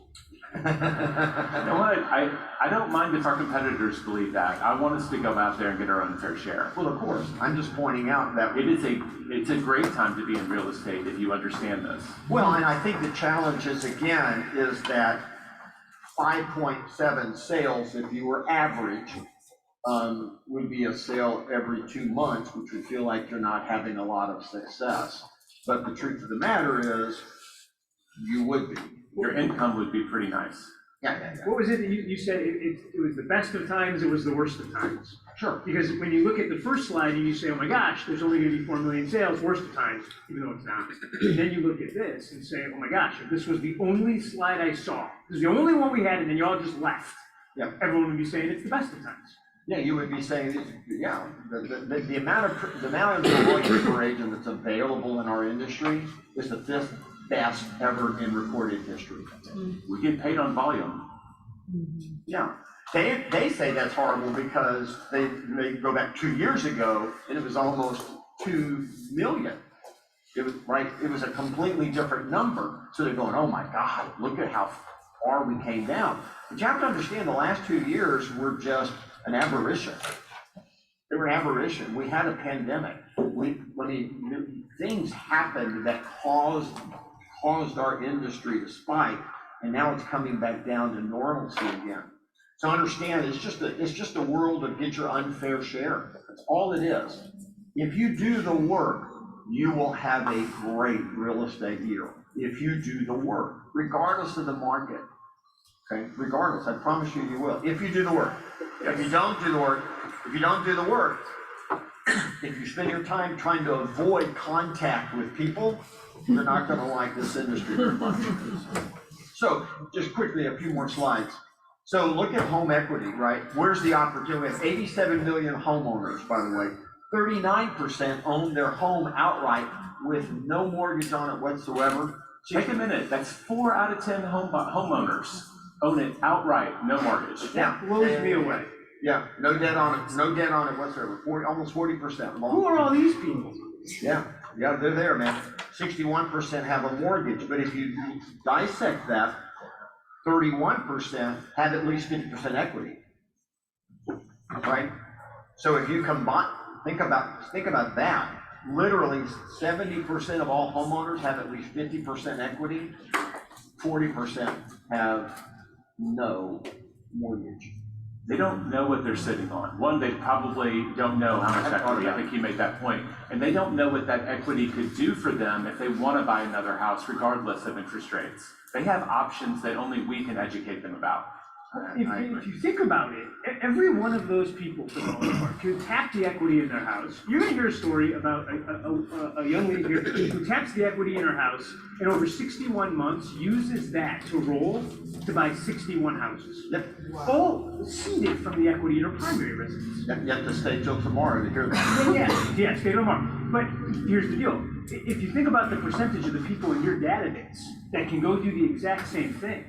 You know what, I don't mind if our competitors believe that. I want us to go out there and get our own fair share. Well, of course, I'm just pointing out that It's a great time to be in real estate if you understand this. well, and I think the challenge is, again, is that 5.7 sales, if you were average, would be a sale every 2 months, which would feel like you're not having a lot of success. But the truth of the matter is, you would be. Your income would be pretty nice. Yeah. What was it that you said, it was the best of times, it was the worst of times? Sure. Because when you look at the first slide and you say, oh my gosh, there's only gonna be 4 million sales, worst of times, even though it's not. And then you look at this and say, oh my gosh, if this was the only slide I saw, this is the only one we had, and then you all just left. Yeah. Everyone would be saying it's the best of times. Yeah, you would be saying, yeah, the amount of volume per agent that's available in our industry is the 5th best ever in recorded history. We get paid on volume. Yeah, they say that's horrible because they go back 2 years ago and it was almost 2 million. It was right, it was a completely different number. So they're going, oh my God, look at how far we came down. But you have to understand the last 2 years were just an aberration. They were an aberration. We had a pandemic. Things happened that caused our industry to spike, and now it's coming back down to normalcy again. So understand, it's just a world of get your unfair share. That's all it is. If you do the work, you will have a great real estate year. If you do the work, regardless of the market. Okay, regardless, I promise you, you will. If you do the work. If you don't do the work, if you spend your time trying to avoid contact with people, you're not gonna like this industry very much. So, just quickly, a few more slides. So look at home equity, right? Where's the opportunity? We have 87 million homeowners, by the way. 39% own their home outright with no mortgage on it whatsoever. Take a minute, that's 4 out of 10 homeowners own it outright, no mortgage. That blows me away. Yeah, no debt on it whatsoever, almost 40%. Who are all these people? Yeah, they're there, man. 61% have a mortgage, but if you dissect that, 31% have at least 50% equity. Right? So if you combine, think about that. Literally 70% of all homeowners have at least 50% equity, 40% have no mortgage. They don't know what they're sitting on. One, they probably don't know how much equity, I think you made that point. And they don't know what that equity could do for them if they want to buy another house regardless of interest rates. They have options that only we can educate them about. If you think about it, every one of those people, for the most part, can tap the equity in their house. You're gonna hear a story about a young lady here who taps the equity in her house and over 61 months uses that to roll to buy 61 houses. Yep. All seeded from the equity in her primary residence. You have to stay till tomorrow to hear that. Yeah, stay tomorrow. But here's the deal. If you think about the percentage of the people in your database that can go do the exact same thing,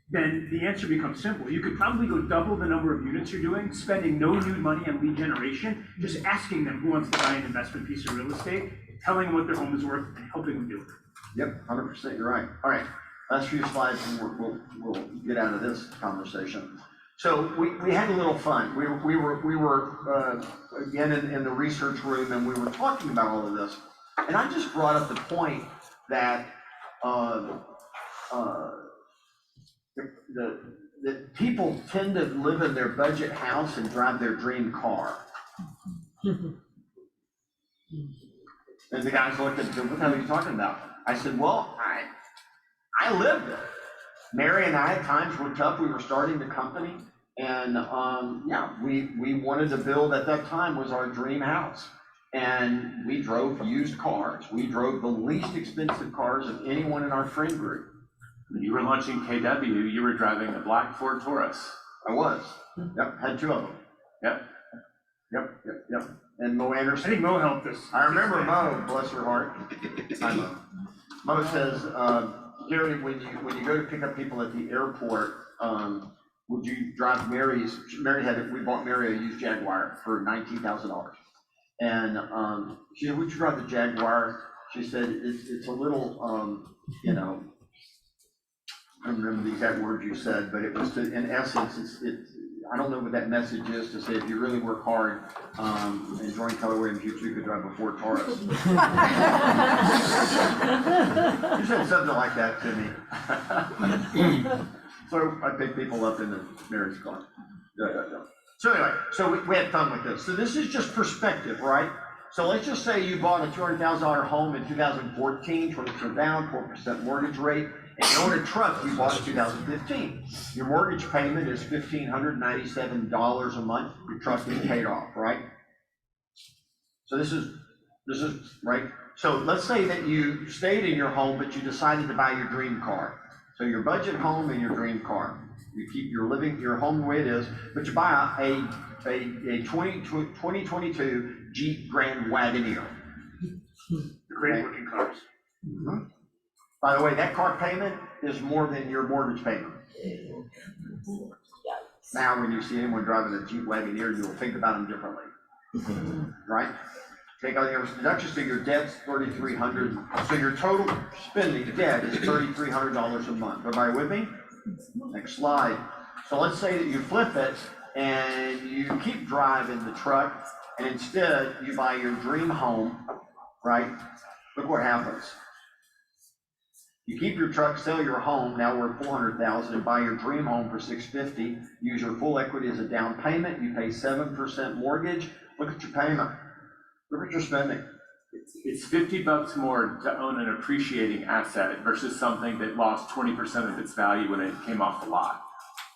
then the answer becomes simple. You could probably go double the number of units you're doing, spending no new money on lead generation, just asking them who wants to buy an investment piece of real estate, telling them what their home is worth, and helping them do it. Yep, 100%, you're right. All right, last few slides and we'll get out of this conversation. So we had a little fun. We were again in the research room and we were talking about all of this. And I just brought up the point that that people tend to live in their budget house and drive their dream car. And the guys looked at me, what the hell are you talking about? I said, well, I lived it. Mary and I, at times were tough. We were starting the company. And yeah, we wanted to build, at that time was our dream house. And we drove used cars. We drove the least expensive cars of anyone in our friend group. When you were launching KW, you were driving a black Ford Taurus. I was. Yep, had two of them. Yep. And Mo Anderson. I think Mo helped us. I remember Mo, bless her heart. Hi, Mo. Mo says, Gary, when you go to pick up people at the airport, would you drive Mary we bought Mary a used Jaguar for $19,000. And she said, would you drive the Jaguar? She said, it's a little, you know, I don't remember the exact words you said, but it was to, in essence, I don't know what that message is, to say if you really work hard and join Keller in the future, you could drive a Ford Taurus. You said something like that to me. So I pick people up in the Mary's car. So anyway, so we had fun with this. So this is just perspective, right? So let's just say you bought a $200,000 home in 2014, 20% down, 4% mortgage rate, and you own a truck you bought in 2015. Your mortgage payment is $1,597 a month. Your truck is paid off, right? So this is right. So let's say that you stayed in your home, but you decided to buy your dream car. So your budget home and your dream car. You keep your home the way it is, but you buy a 2022 Jeep Grand Wagoneer. Great looking cars. Mm-hmm. By the way, that car payment is more than your mortgage payment. Now, when you see anyone driving a Jeep Wagoneer, you'll think about them differently, right? Take out your deductions, so your debt's $3,300. So your total spending debt is $3,300 a month. Everybody with me? Next slide. So let's say that you flip it and you keep driving the truck, and instead you buy your dream home, right? Look what happens. You keep your truck, sell your home, now worth $400,000, and buy your dream home for $650. Use your full equity as a down payment. You pay 7% mortgage. Look at your payment. Look at your spending. It's $50 more to own an appreciating asset versus something that lost 20% of its value when it came off the lot.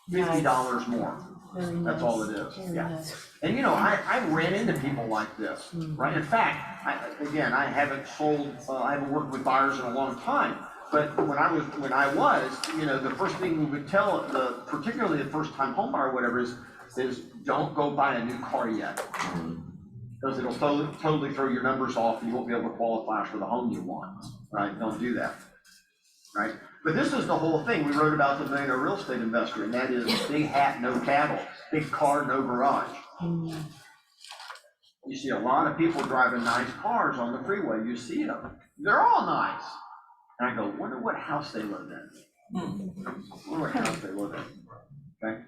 $50 more. That's all it is. Yeah. And you know, I ran into people like this, right? In fact, I haven't worked with buyers in a long time. But when I was, you know, the first thing we would tell particularly the first time home buyer or whatever is don't go buy a new car yet. Because it'll totally throw your numbers off and you won't be able to qualify for the home you want, right? Don't do that, right? But this is the whole thing. We wrote about the millionaire real estate investor, and that is big hat, no cattle, big car, no garage. You see a lot of people driving nice cars on the freeway. You see them. They're all nice. And I go, wonder what house they live in. Wonder what house they live in, okay?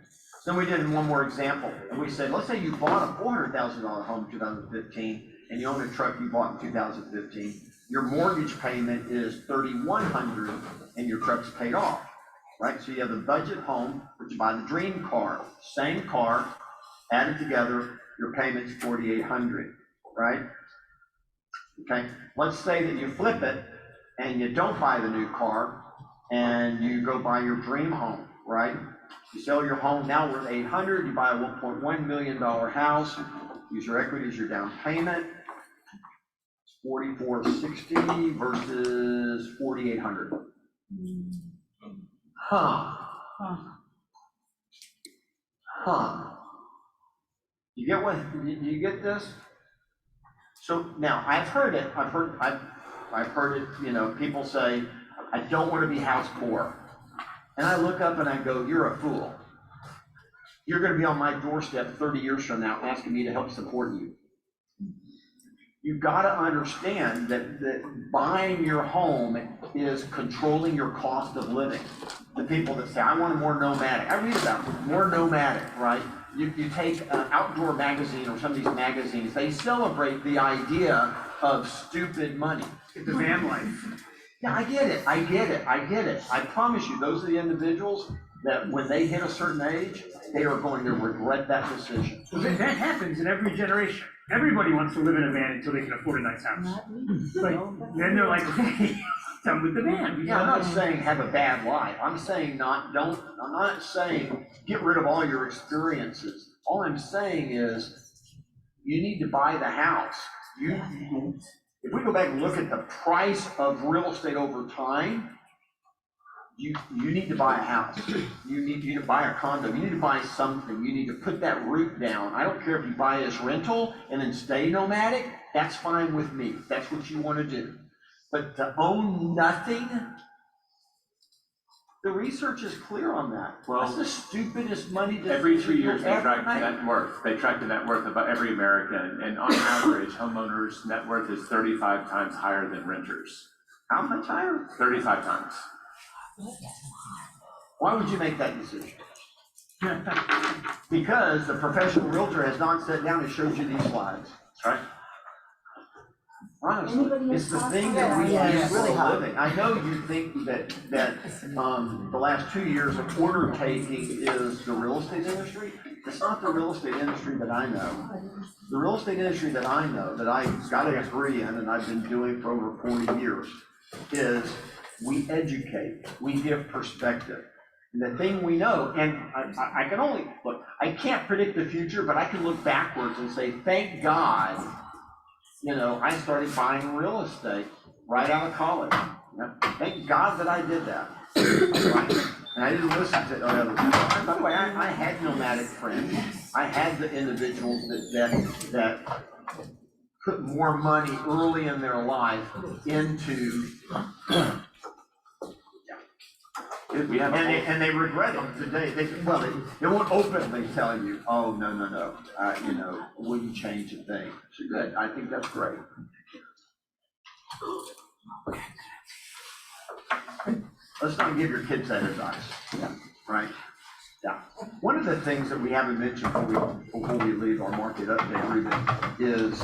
Then we did one more example, and we said, let's say you bought a $400,000 home in 2015, and you own a truck you bought in 2015. Your mortgage payment is $3,100, and your truck's paid off, right? So you have a budget home, but you buy the dream car, same car, added together, your payment's $4,800, right? Okay, let's say that you flip it, and you don't buy the new car, and you go buy your dream home, right? You sell your home now worth 800, you buy a $1.1 million house, use your equity as your down payment. 4460 versus 4800. Huh. You get what, you get this? So now, I've heard it, I've heard it, you know, people say, I don't want to be house poor. And I look up and I go, you're a fool. You're gonna be on my doorstep 30 years from now asking me to help support you. You've gotta understand that buying your home is controlling your cost of living. The people that say, I want a more nomadic, I read about it, more nomadic, right? You take an Outdoor magazine or some of these magazines, they celebrate the idea of stupid money. It's the van life. Yeah, I get it. I promise you, those are the individuals that when they hit a certain age, they are going to regret that decision. That happens in every generation. Everybody wants to live in a van until they can afford a nice house. Like, then they're like, hey, come with the van. Yeah, I'm not saying have a bad life. I'm saying I'm not saying get rid of all your experiences. All I'm saying is you need to buy the house. If we go back and look at the price of real estate over time, you need to buy a house. You need to buy a condo. You need to buy something. You need to put that root down. I don't care if you buy as rental and then stay nomadic. That's fine with me. If that's what you want to do. But to own nothing, the research is clear on that. Well, that's the stupidest money to every 2 years they track make. net worth. They track the net worth of every American, and on average, homeowners' net worth is 35 times higher than renters. How much higher? 35 times. Why would you make that decision? Because the professional realtor has not sat down and showed you these slides. Right? Honestly, it's the thing that we use for a living. I know you think that the last 2 years of order taking is the real estate industry. It's not the real estate industry that I know. The real estate industry that I know, that I got a degree in and I've been doing for over 40 years, is we educate, we give perspective. And the thing we know, and I can only, look, I can't predict the future, but I can look backwards and say, thank God, you know, I started buying real estate right out of college. Thank God that I did that. Right? And I didn't listen to other people. By the way, I had nomadic friends. I had the individuals that put more money early in their life into and they regret it today. They won't openly tell you, oh, no, you know, wouldn't change a thing. So good, I think that's great. Let's not give your kids that advice, right? Yeah. One of the things that we haven't mentioned before we leave our market update Ruben, is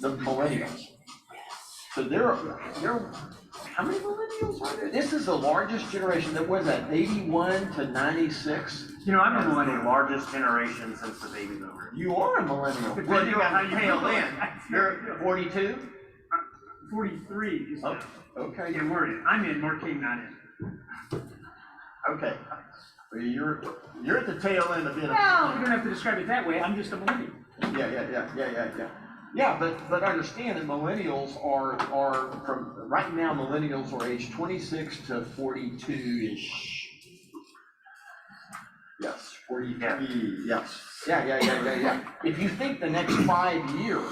the millennials. So there are how many millennials are there? This is the largest generation. That was at 81 to 96. You know, I'm a The millennial. largest generation since the baby boomer. You are a millennial. Well, you got how you tail feel. in. You're 42? 43 is Oh, okay. yeah, we're in. I'm in, Mark King not in. Okay. Well, you're at the tail end of being a Well, you don't have to describe it that way. I'm just a millennial. Yeah. Yeah, but understand that millennials are from, right now, millennials are age 26 to 42-ish. Yes, 43, yes. Yeah. If you think the next 5 years,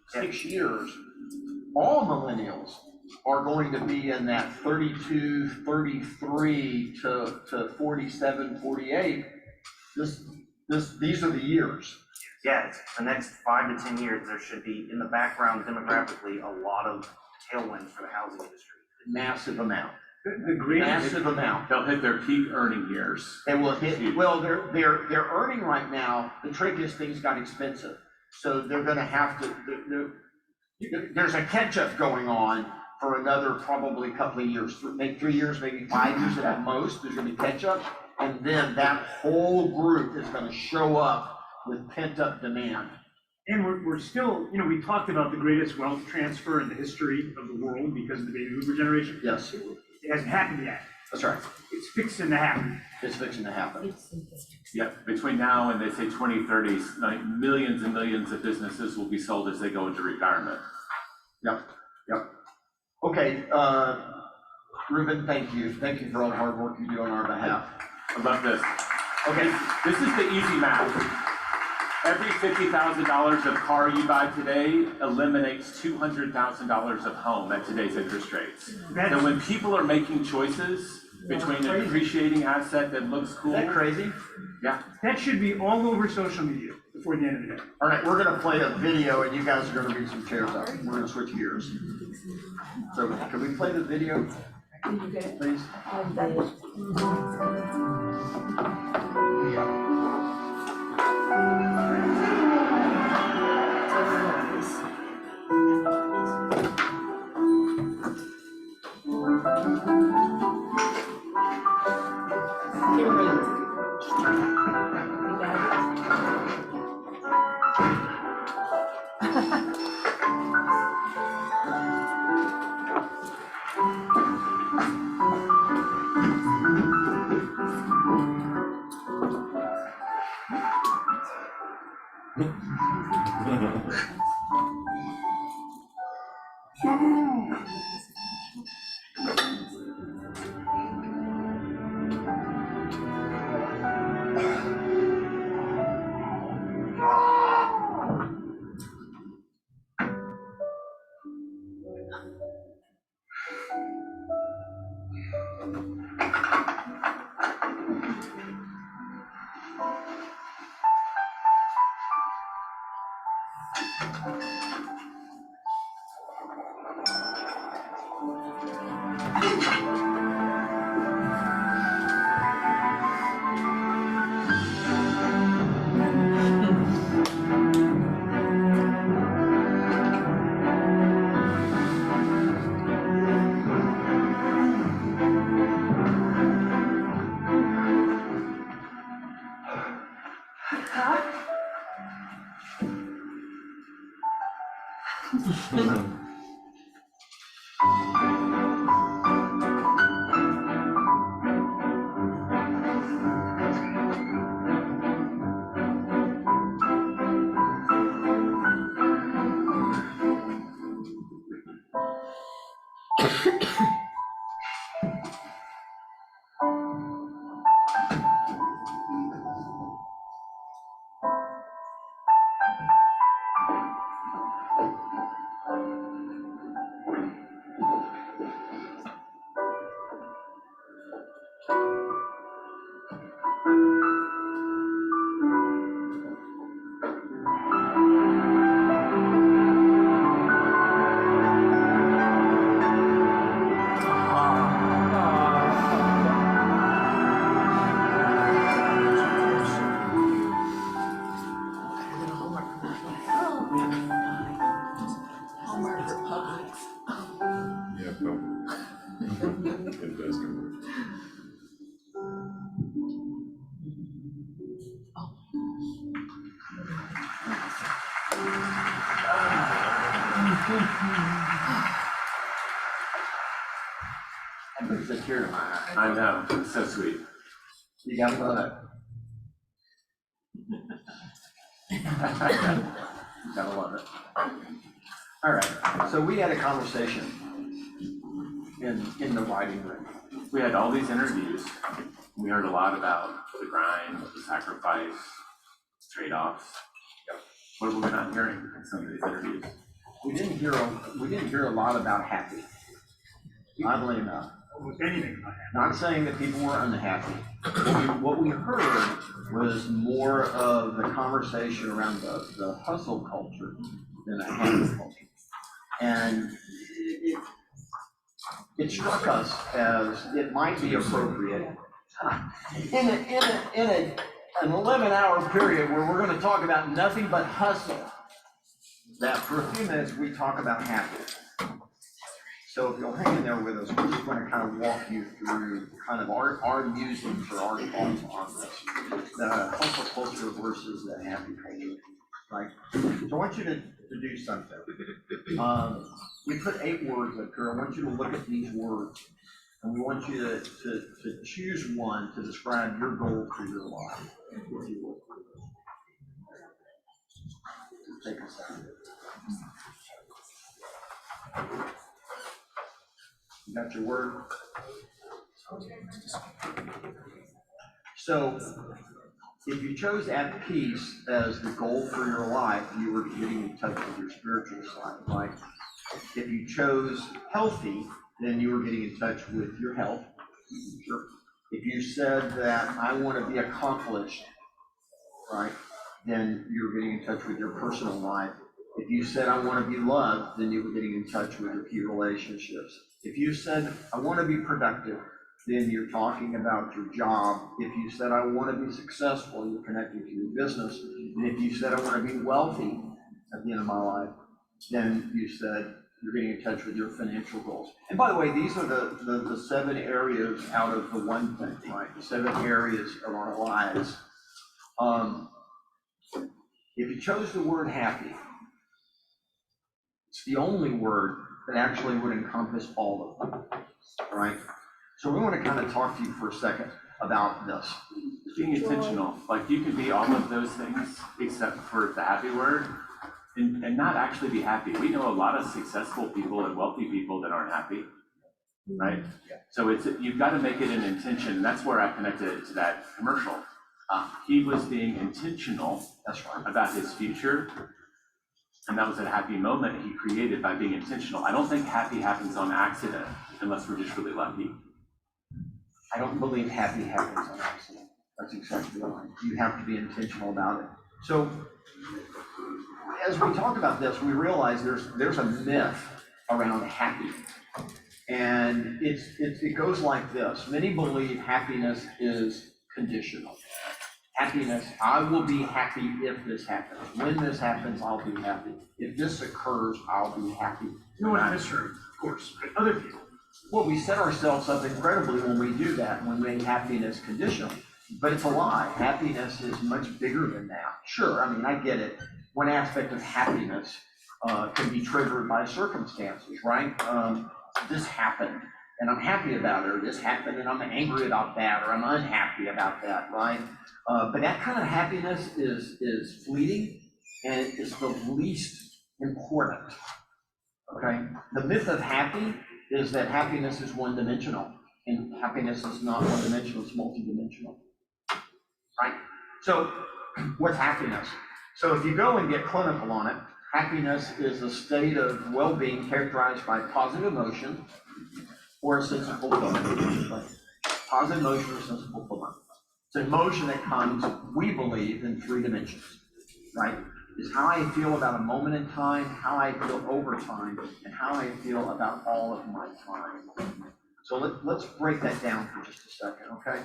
6 years, all millennials are going to be in that 32, 33 to 47, 48, these are the years. Yeah, it's the next 5 to 10 years, there should be, in the background demographically, a lot of tailwinds for the housing industry. Massive amount. The greatest. Massive amount. They'll hit their peak earning years. They will hit, well, they're earning right now. The trick is things got expensive. So they're gonna have to, there's a catch-up going on for another probably couple of years, maybe 3 years, maybe 5 years at most. There's gonna be catch-up. And then that whole group is gonna show up with pent-up demand. And we're still, you know, we talked about the greatest wealth transfer in the history of the world because of the baby boomer generation. Yes. It hasn't happened yet. That's right. It's fixing to happen. It's fixing to happen. Yep, between now and they say 2030, like millions and millions of businesses will be sold as they go into retirement. Yep. Okay, Ruben, thank you. Thank you for all the hard work you do on our behalf. I love this. Okay, This is the easy math. Every $50,000 of car you buy today eliminates $200,000 of home at today's interest rates. So when people are making choices between an appreciating asset that looks cool. is that crazy? Yeah. That should be all over social media before the end of the day. All right, we're gonna play a video and you guys are gonna bring some chairs up. We're gonna switch gears. So can we play the video, please? Yeah, no. It does come with. That brings a tear to my eye. I know, it's so sweet. You gotta love it. Gotta love it. All right, so we had a conversation in the writing room. We had all these interviews. We heard a lot about the grind, the sacrifice, trade-offs. What were we not hearing in some of these interviews? We didn't hear a lot about happy. Oddly enough. Almost anything about that. Not saying that people were unhappy. What we heard was more of the conversation around the hustle culture than a happy culture. And it struck us as it might be appropriate in an 11-hour period where we're going to talk about nothing but hustle, that for a few minutes we talk about happiness. So if you'll hang in there with us, we're just going to kind of walk you through kind of our musings or our thoughts on this, the hustle culture versus the happy culture, right? So I want you to do something. We put 8 words up here. I want you to look at these words And we want you to choose one to describe your goal for your life, if you would. Take a second. You got your word? So, if you chose at peace as the goal for your life, you were getting in touch with your spiritual side, right? If you chose healthy, then you were getting in touch with your health. Sure. If you said that I want to be accomplished, right, then you were getting in touch with your personal life. If you said I want to be loved, then you were getting in touch with your key relationships. If you said I want to be productive, then you're talking about your job. If you said I want to be successful, you're connecting to your business. And if you said I want to be wealthy at the end of my life, then you said you're getting in touch with your financial goals. And by the way, these are the 7 areas out of the one thing, right? The 7 areas of our lives. If you chose the word happy, it's the only word that actually would encompass all of them, right? So we want to kind of talk to you for a second about this. Being intentional, like you can be all of those things except for the happy word and not actually be happy. We know a lot of successful people and wealthy people that aren't happy, right? So you've got to make it an intention. And that's where I connected it to that commercial. He was being intentional, that's right, about his future. And that was a happy moment he created by being intentional. I don't think happy happens on accident unless we're just really lucky. I don't believe happy happens on accident. That's exactly right. You have to be intentional about it. So as we talk about this, we realize there's a myth around happy. And it goes like this. Many believe happiness is conditional. Happiness, I will be happy if this happens. When this happens, I'll be happy. If this occurs, I'll be happy. No one in this room, of course, but other people. Well, we set ourselves up incredibly when we do that, when we make happiness conditional. But it's a lie. Happiness is much bigger than that. Sure, I mean, I get it. One aspect of happiness can be triggered by circumstances, right? This happened, and I'm happy about it, or this happened, and I'm angry about that, or I'm unhappy about that, right? But that kind of happiness is fleeting, and it's the least important, okay? The myth of happy is that happiness is one-dimensional, and happiness is not one-dimensional, it's multi-dimensional, right? So what's happiness? So if you go and get clinical on it, happiness is a state of well-being characterized by positive emotion or a sense of fulfillment. Right? Positive emotion or sense of fulfillment. It's an emotion that comes, we believe, in 3 dimensions, right? Is how I feel about a moment in time, how I feel over time, and how I feel about all of my time. So let's break that down for just a second, okay?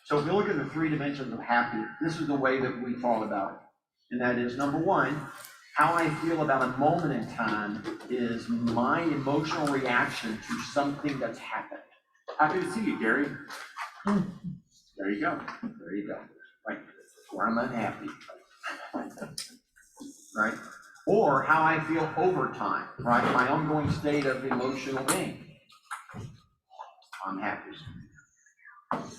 So if we look at the 3 dimensions of happy, this is the way that we thought about it. And that is, number 1, how I feel about a moment in time is my emotional reaction to something that's happened. Happy to see you, Gary. There you go. There you go. Right. Or I'm unhappy. Right? Or how I feel over time, right? My ongoing state of emotional being. I'm happy.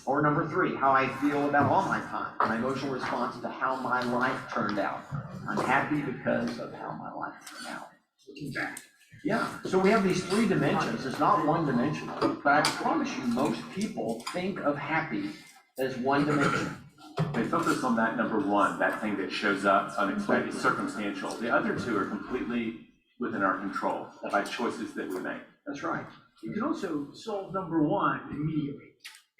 Or number 3, how I feel about all my time, my emotional response to how my life turned out. I'm happy because of how my life turned out. Looking back. Yeah, so we have these 3 dimensions. It's not one-dimensional, but I promise you, most people think of happy as one dimension. They focus on that number 1, that thing that shows up unexpected, circumstantial. The other 2 are completely within our control by choices that we make. That's right. You can also solve number 1 immediately.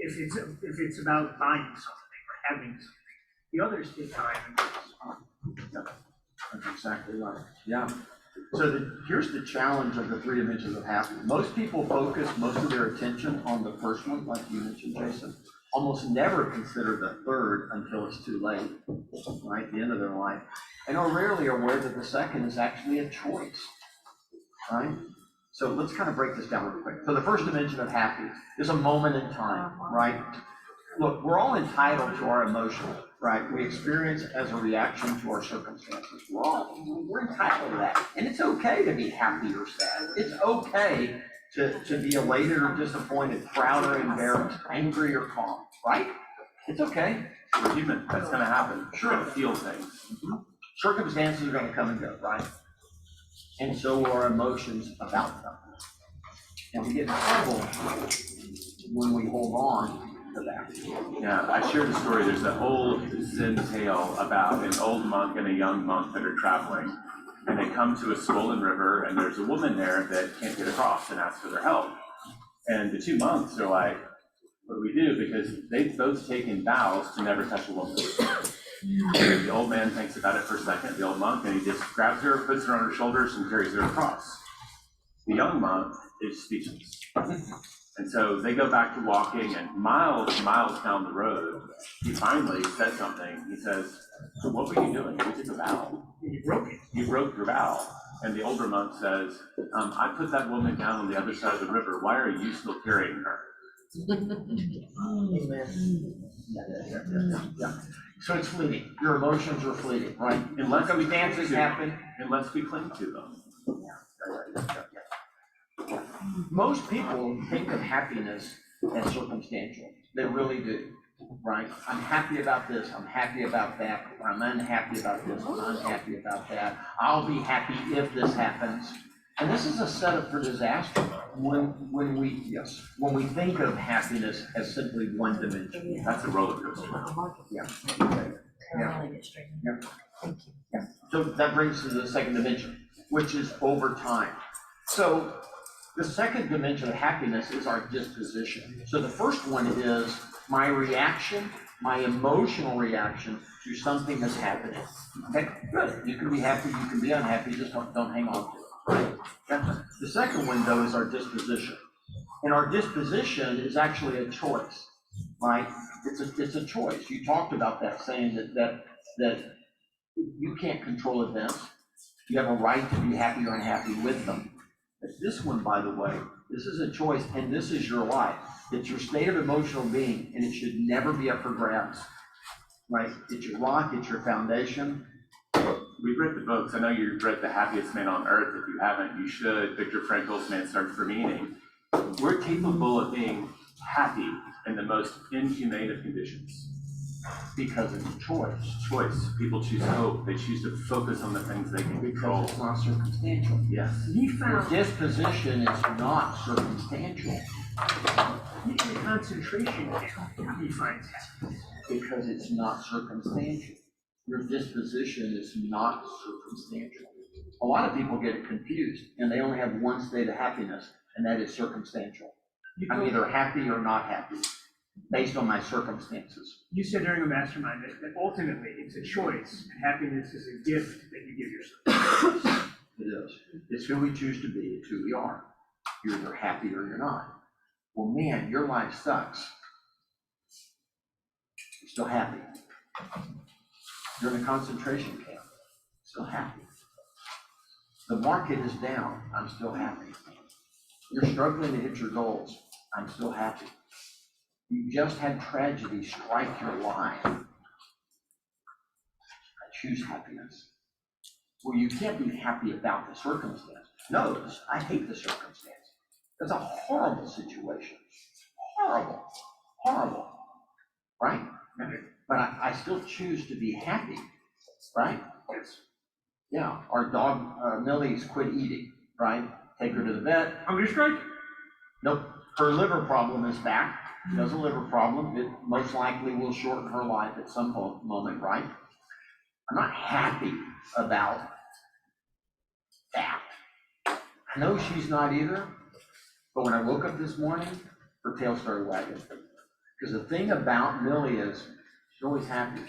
If it's about buying something or having something. The others take time and That's exactly right. Yeah. So here's the challenge of the 3 dimensions of happiness. Most people focus most of their attention on the first one, like you mentioned, Jason. Almost never consider the 3rd until it's too late, right? The end of their life. And are rarely aware that the 2nd is actually a choice, right? So let's kind of break this down real quick. So the first dimension of happy is a moment in time, right? Look, we're all entitled to our emotion, right? We experience as a reaction to our circumstances. We're entitled to that. And it's okay to be happy or sad. It's okay to be elated or disappointed, proud or embarrassed, angry or calm, right? It's okay. We're human, that's gonna happen. We're gonna feel things. Circumstances are gonna come and go, right? And so are emotions about them. And we get in trouble when we hold on to that. Yeah, I shared a story, there's an old Zen tale about an old monk and a young monk that are traveling. And they come to a swollen river and there's a woman there that can't get across and asks for their help. And the two monks are like, what do we do? Because they've both taken vows to never touch a woman. The old man thinks about it for a second, the old monk, and he just grabs her, puts her on her shoulders, and carries her across. The young monk is speechless. And so they go back to walking, and miles down the road, he finally says something. He says, what were you doing? You took a vow. You broke it. You broke your vow. And the older monk says, I put that woman down on the other side of the river. Why are you still carrying her? Amen. Yeah. So it's fleeting. Your emotions are fleeting, right? Unless we Circumstances happen. Unless we cling to them. Most people think of happiness as circumstantial. They really do, right? I'm happy about this, I'm happy about that, or I'm unhappy about this, I'm unhappy about that. I'll be happy if this happens. And this is a setup for disaster when we think of happiness as simply one dimension. That's a roller coaster. Yeah. So that brings us to the second dimension, which is over time. So the second dimension of happiness is our disposition. So the first one is my reaction, my emotional reaction to something that's happening. Okay, good. You can be happy, you can be unhappy, just don't hang on to it. Right? Okay? The second one, though, is our disposition. And our disposition is actually a choice, right? It's a choice. You talked about that, saying that you can't control events. You have a right to be happy or unhappy with them. But this one, by the way, this is a choice, and this is your life. It's your state of emotional being, and it should never be up for grabs, right? It's your rock, it's your foundation. We've read the books. I know you've read The Happiest Man on Earth. If you haven't, you should. Viktor Frankl's Man's Search for Meaning. We're capable of being happy in the most inhumane of conditions. Because it's a choice. Choice. People choose hope. They choose to focus on the things they can control. Because it's not circumstantial. Yes. Your disposition is not circumstantial. In the concentration camp, he finds happiness. Because it's not circumstantial. Your disposition is not circumstantial. A lot of people get it confused, and they only have one state of happiness, and that is circumstantial. I'm either happy or not happy, based on my circumstances. You said during a mastermind that ultimately it's a choice, and happiness is a gift that you give yourself. It is. It's who we choose to be, it's who we are. You're either happy or you're not. Well, man, your life sucks. You're still happy. You're in a concentration camp. Still happy. The market is down. I'm still happy. You're struggling to hit your goals. I'm still happy. You just had tragedy strike your life. I choose happiness. Well, you can't be happy about the circumstance. No, I hate the circumstance. It's a horrible situation. Horrible. Horrible. Right? But I still choose to be happy. Right? Yes. Yeah. Our dog, Millie's quit eating. Right? Take her to the vet. Hungry strike? Nope. Her liver problem is back. She has a liver problem. It most likely will shorten her life at some moment, right? I'm not happy about that. I know she's not either, but when I woke up this morning, her tail started wagging. Because the thing about Millie is, she's always happy.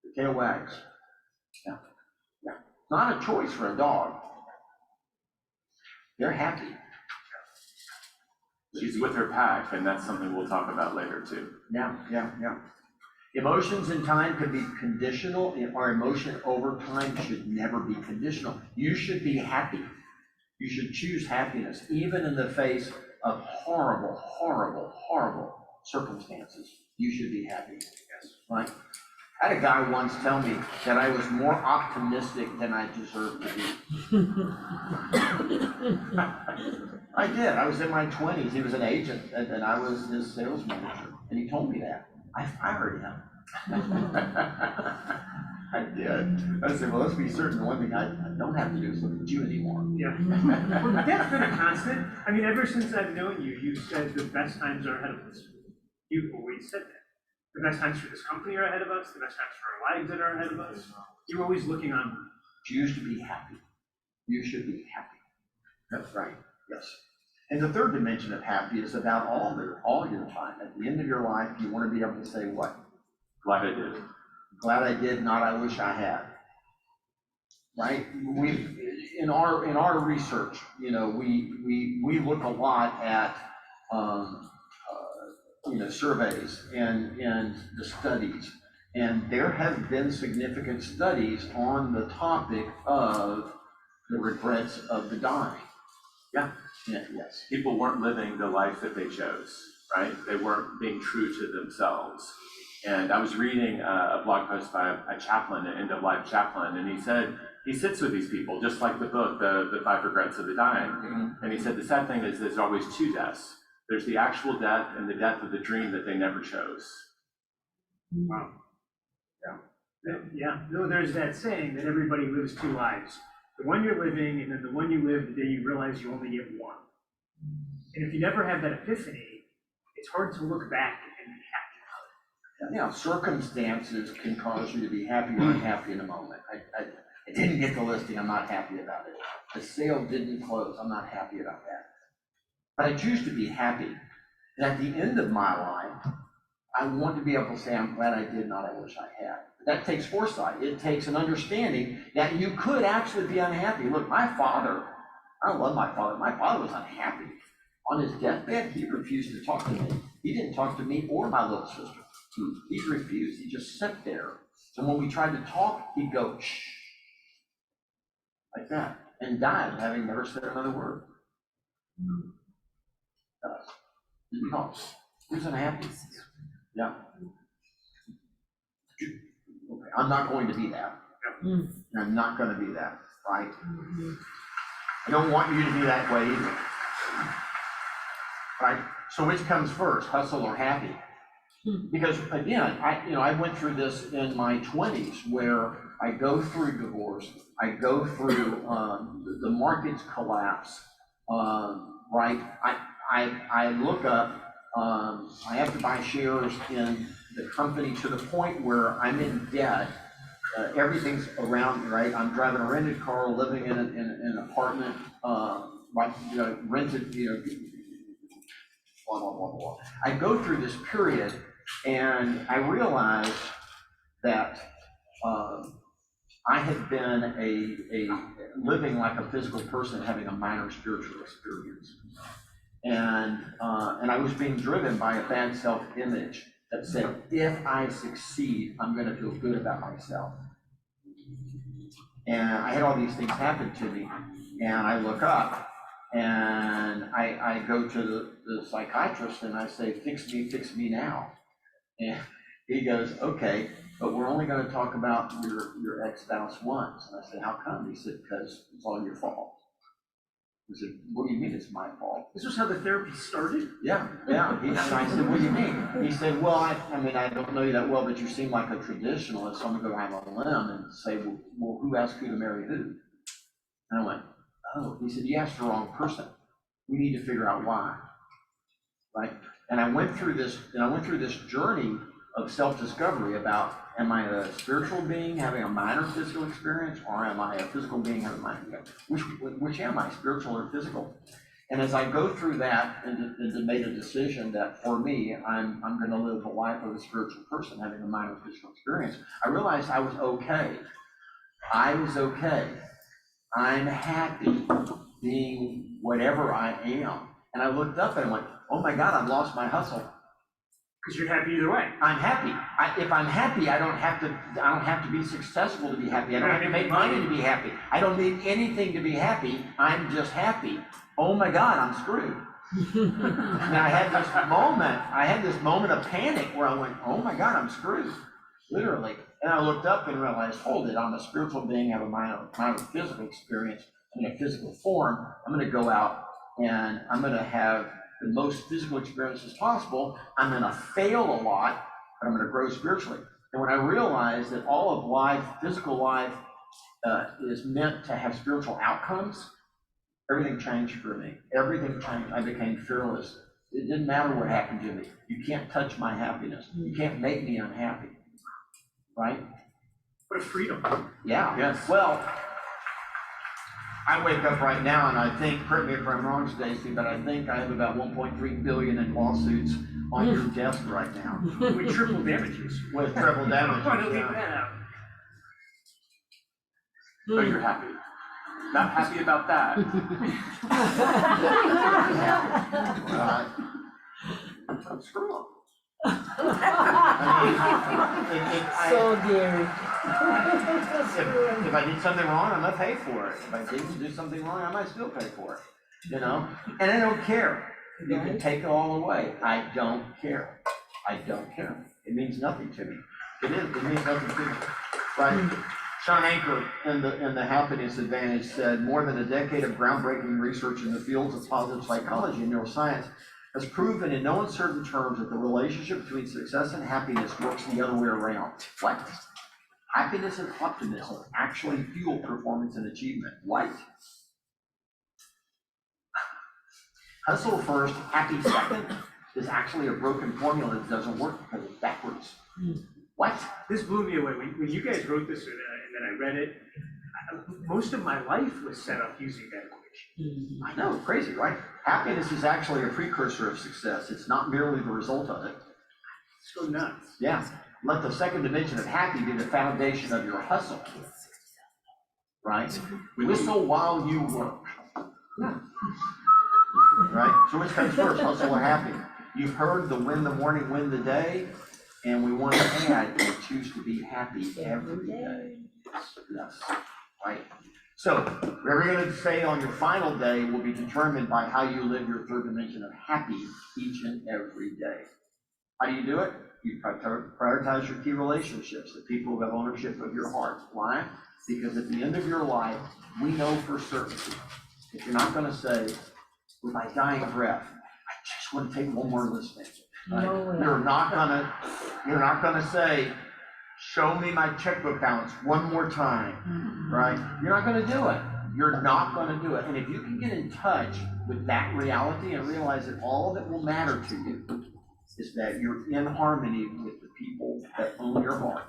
The tail wags. Yeah. Yeah. Not a choice for a dog. They're happy. She's with her pack, and that's something we'll talk about later too. Yeah. Emotions in time can be conditional. Our emotion over time should never be conditional. You should be happy. You should choose happiness, even in the face of horrible circumstances. You should be happy. Yes. Right? I had a guy once tell me that I was more optimistic than I deserved to be. I did. I was in my 20s. He was an agent, and I was his sales manager, and he told me that. I fired him. I did. I said, well, let's be certain one thing I don't have to do is look at you anymore. Yeah. Well, that's been a constant. I mean, ever since I've known you, you've said the best times are ahead of us. You've always said that. The best times for this company are ahead of us, the best times for our lives that are ahead of us. You're always looking on. Choose to be happy. You should be happy. That's right, yes. And the third dimension of happy is about all your time. At the end of your life, you want to be able to say what? Glad I did. Glad I did, not I wish I had. Right? In our research, you know, we look a lot at surveys and the studies. And there have been significant studies on the topic of the regrets of the dying. Yeah, yes. People weren't living the life that they chose, right? They weren't being true to themselves. And I was reading a blog post by a chaplain, an end-of-life chaplain, and he said he sits with these people, just like the book, the 5 Regrets of the Dying. Mm-hmm. And he said the sad thing is there's always 2 deaths. There's the actual death and the death of the dream that they never chose. Wow. Yeah. No, there's that saying that everybody lives 2 lives. The one you're living, and then the one you live the day you realize you only get one. And if you never have that epiphany, it's hard to look back and be happy. Yeah, circumstances can cause you to be happy or unhappy in a moment. I didn't get the listing, I'm not happy about it. The sale didn't close, I'm not happy about that. But I choose to be happy. And at the end of my life, I want to be able to say, I'm glad I did, not I wish I had. That takes foresight. It takes an understanding that you could actually be unhappy. Look, my father, I love my father. My father was unhappy. On his deathbed, he refused to talk to me. He didn't talk to me or my little sister. He refused. He just sat there. And when we tried to talk, he'd go, shh, like that, and died, having never said another word. Didn't talk. He was unhappy. Yeah. Okay. I'm not going to be that. I'm not going to be that, right? I don't want you to be that way either. Right? So which comes first, hustle or happy? Because again, I went through this in my 20s where I go through divorce, I go through the markets collapse, right? I look up, I have to buy shares in the company to the point where I'm in debt. Everything's around me, right? I'm driving a rented car, living in an apartment, right, rented, blah, blah, blah, blah. I go through this period and I realize that I had been a living like a physical person having a minor spiritual experience. And I was being driven by a bad self-image that said, if I succeed, I'm going to feel good about myself. And I had all these things happen to me, and I look up, and I go to the psychiatrist, and I say, fix me now. And he goes, okay, but we're only going to talk about your ex-spouse once. And I said, how come? He said, because it's all your fault. I said, what do you mean it's my fault? This was how the therapy started? Yeah. And I said, what do you mean? He said, well, I don't know you that well, but you seem like a traditionalist, so I'm gonna go out on a limb and say, well, who asked who to marry who? And I went, oh. He said, you asked the wrong person. We need to figure out why, right? And I went through this journey of self-discovery about, am I a spiritual being having a minor physical experience, or am I a physical being having a minor? Which am I, spiritual or physical? And as I go through that and made a decision that for me, I'm going to live the life of a spiritual person having a minor physical experience, I realized I was okay. I was okay. I'm happy being whatever I am. And I looked up and I went, oh my God, I've lost my hustle. Because you're happy either way. I'm happy. If I'm happy, I don't have to be successal to be happy. I don't have to make money to be happy. I don't need anything to be happy. I'm just happy. Oh my God, I'm screwed. And I had this moment of panic where I went, oh my God, I'm screwed. Literally. And I looked up and realized, hold it, I'm a spiritual being, I have a mind of physical experience in a physical form. I'm gonna go out and I'm gonna have the most physical experiences possible. I'm gonna fail a lot, but I'm gonna grow spiritually. And when I realized that all of life, physical life, is meant to have spiritual outcomes, everything changed for me. Everything changed. I became fearless. It didn't matter what happened to me. You can't touch my happiness. You can't make me unhappy. Right? What a freedom. Yeah. Yes. Well, I wake up right now and I think, correct me if I'm wrong, Stacy, but I think I have about 1.3 billion in lawsuits on your desk right now. With triple damages. With triple damages. I'm trying to leave yeah. that out. So you're happy. Not happy about that. Screw them. So Gary. If I did something wrong, I'm gonna pay for it. If I didn't do something wrong, I might still pay for it, you know? And I don't care. You can take it all away. I don't care. I don't care. It means nothing to me. It means nothing to me. Right? Sean Anker in the Happiness Advantage said, more than a decade of groundbreaking research in the fields of positive psychology and neuroscience has proven in no uncertain terms that the relationship between success and happiness works the other way around. What? Happiness and optimism actually fuel performance and achievement. What? Hustle first, happy second is actually a broken formula that doesn't work because it's backwards. What? This blew me away. When you guys wrote this and then I read it, most of my life was set up using that equation. I know, crazy, right? Happiness is actually a precursor of success. It's not merely the result of it. So nuts. Yeah. Let the second dimension of happy be the foundation of your hustle. Right? Whistle while you work. Right? So which comes first, hustle or happy? You've heard the win the morning, win the day, and we want to add, we choose to be happy every day. Yes. Right? So, whatever you're going to say on your final day will be determined by how you live your third dimension of happy each and every day. How do you do it? You prioritize your key relationships, the people who have ownership of your heart. Why? Because at the end of your life, we know for certain that you're not going to say, with my dying breath, I just want to take one more listening. Right? No way. You're not gonna say, show me my checkbook balance one more time, right? You're not gonna do it. You're not gonna do it. And if you can get in touch with that reality and realize that all that will matter to you is that you're in harmony with the people that own your heart.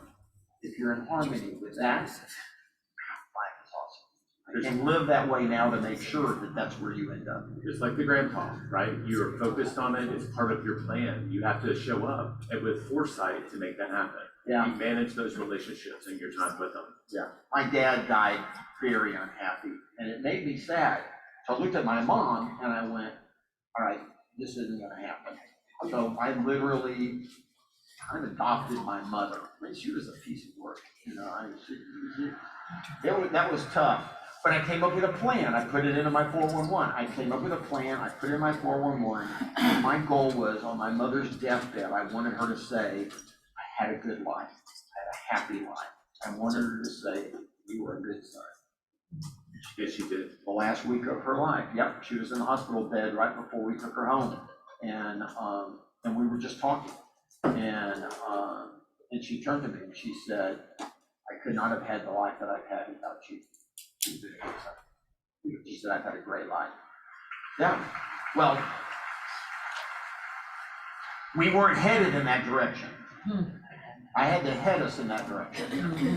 If you're in harmony with that, life is awesome. And live that way now to make sure that that's where you end up. Just like the grandpa, right? You are focused on it, it's part of your plan. You have to show up and with foresight to make that happen. Yeah. You manage those relationships and your time with them. Yeah. My dad died very unhappy, and it made me sad. So I looked at my mom and I went, all right, this isn't gonna happen. So I literally kind of adopted my mother. I mean, she was a piece of work, you know. That was tough. But I came up with a plan. I put it into my 411. I came up with a plan. I put it in my 411. And my goal was on my mother's deathbed, I wanted her to say, I had a good life. I had a happy life. I wanted her to say, you were a good son. Yes, she did. The last week of her life. Yep, she was in the hospital bed right before we took her home. And we were just talking. And she turned to me and she said, I could not have had the life that I've had without you. She said, I've had a great life. Yeah, well, we weren't headed in that direction. I had to head us in that direction.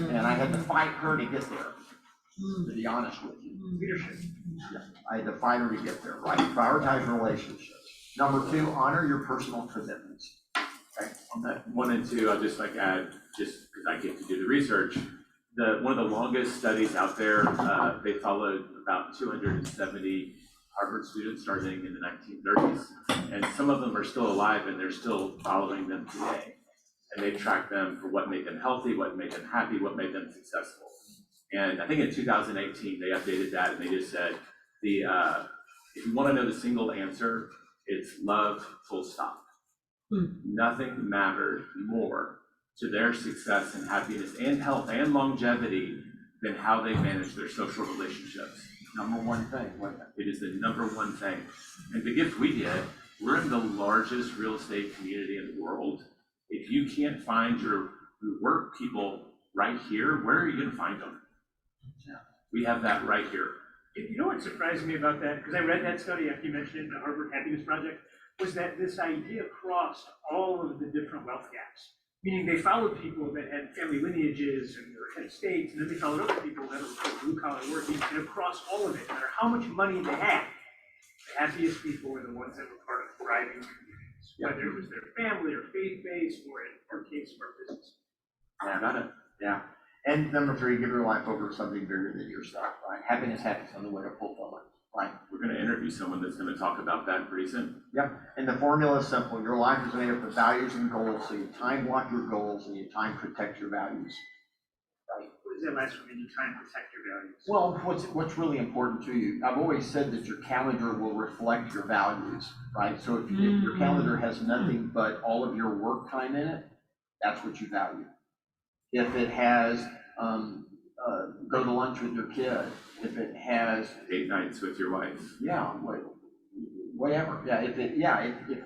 And I had to fight her to get there, to be honest with you. Leadership. Yeah, I had to fight her to get there, right? Prioritize relationships. Number 2, honor your personal commitments. Okay, On that 1 and 2, I'll just like add, just because I get to do the research, one of the longest studies out there, they followed about 270 Harvard students starting in the 1930s. And some of them are still alive and they're still following them today. And they track them for what made them healthy, what made them happy, what made them successful. And I think in 2018, they updated that and they just said, if you want to know the single answer, it's love, full stop. Nothing mattered more to their success and happiness and health and longevity than how they manage their social relationships. Number one thing, what? It is the number one thing. And the gift we get, we're in the largest real estate community in the world. If you can't find your work people right here, where are you gonna find them? Yeah. We have that right here. You know what surprised me about that, because I read that study after you mentioned it, the Harvard Happiness Project, was that this idea crossed all of the different wealth gaps. Meaning they followed people that had family lineages and were head of states, and then they followed other people that were blue collar working, and across all of it, no matter how much money they had, the happiest people were the ones that were part of thriving communities, whether it was their family or faith-based, or in our case, our business. Yeah, got it. Yeah. And number three, give your life over to something bigger than yourself, right? Happiness happens on the way to fulfillment, right? We're gonna interview someone that's gonna talk about that pretty soon. Yep, and the formula is simple. Your life is made up of values and goals, so you time block your goals and you time protect your values. Right. What does that last one mean? You try and protect your values? Well, what's really important to you? I've always said that your calendar will reflect your values, right? So if your calendar has nothing but all of your work time in it, that's what you value. If it has, go to lunch with your kid, if it has. Date nights with your wife. Yeah, whatever, yeah, if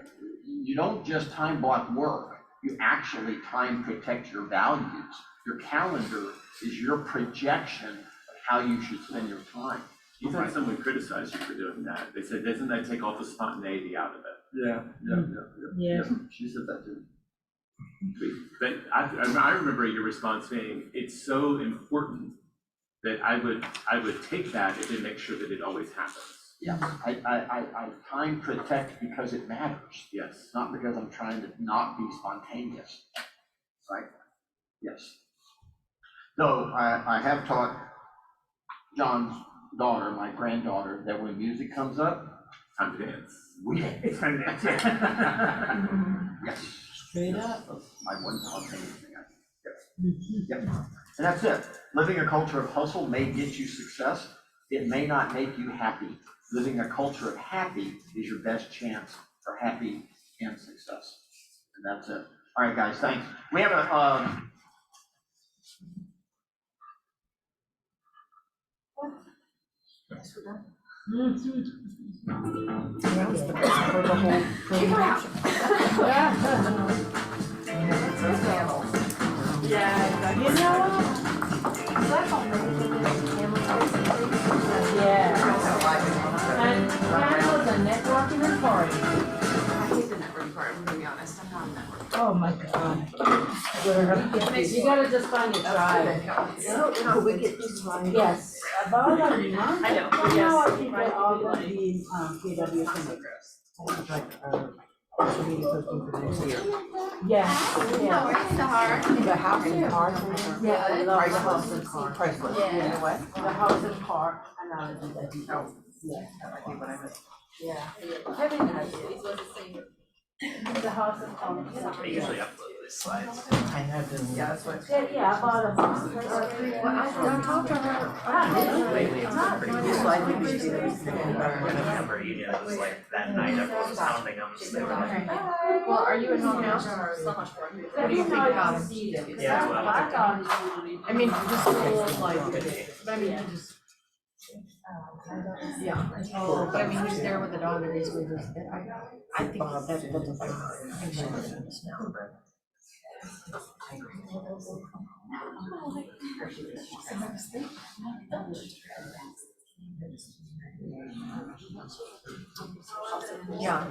you don't just time block work, you actually time protect your values. Your calendar is your projection of how you should spend your time. You've had someone criticize you for doing that. They said, doesn't that take all the spontaneity out of it? Yeah. She said that too. But I remember your response being, it's so important that I would take that and then make sure that it always happens. Yes, I time protect because it matters. Yes. Not because I'm trying to not be spontaneous, right? Yes. So I have taught John's daughter, my granddaughter, that when music comes up, time to dance. We dance. It's time to dance, yeah. Yes. Straight up. That's my one spontaneous thing. Yep. And that's it. Living a culture of hustle may get you success. It may not make you happy. Living a culture of happy is your best chance for happy and success. And that's it. All right, guys, thanks. We have a, Yes, we're done. That was the best part of the whole presentation. Yeah, You know what? Yeah. And candles and networking and parties. I hate the networking part, I'm gonna be honest, I'm not a networker. Oh my God. You gotta just find your tribe. No, we get this one. Yes, about a month. I know, From yes. now, I think they're all gonna be, KW things. Social media posting for next year. Yeah, yeah. It's the hard. The house and car. Yeah, I love the house and car. Priceless. Yeah. The what? The house and car, and I would do that. Oh, yeah. I like what I missed. Yeah. Kevin has it. The house and car. I usually upload these slides. I have them. Yeah, that's what. Yeah, I bought a box. Don't talk to her. Lately, it's been pretty good. Whenever you know, it was like that night everyone was pounding them, so they were like, Well, are you at home now? What do you think about it? yeah, well, I mean, just a little like, but I mean, just. Yeah, but I mean, he's there with the dog every week. I think that's yeah.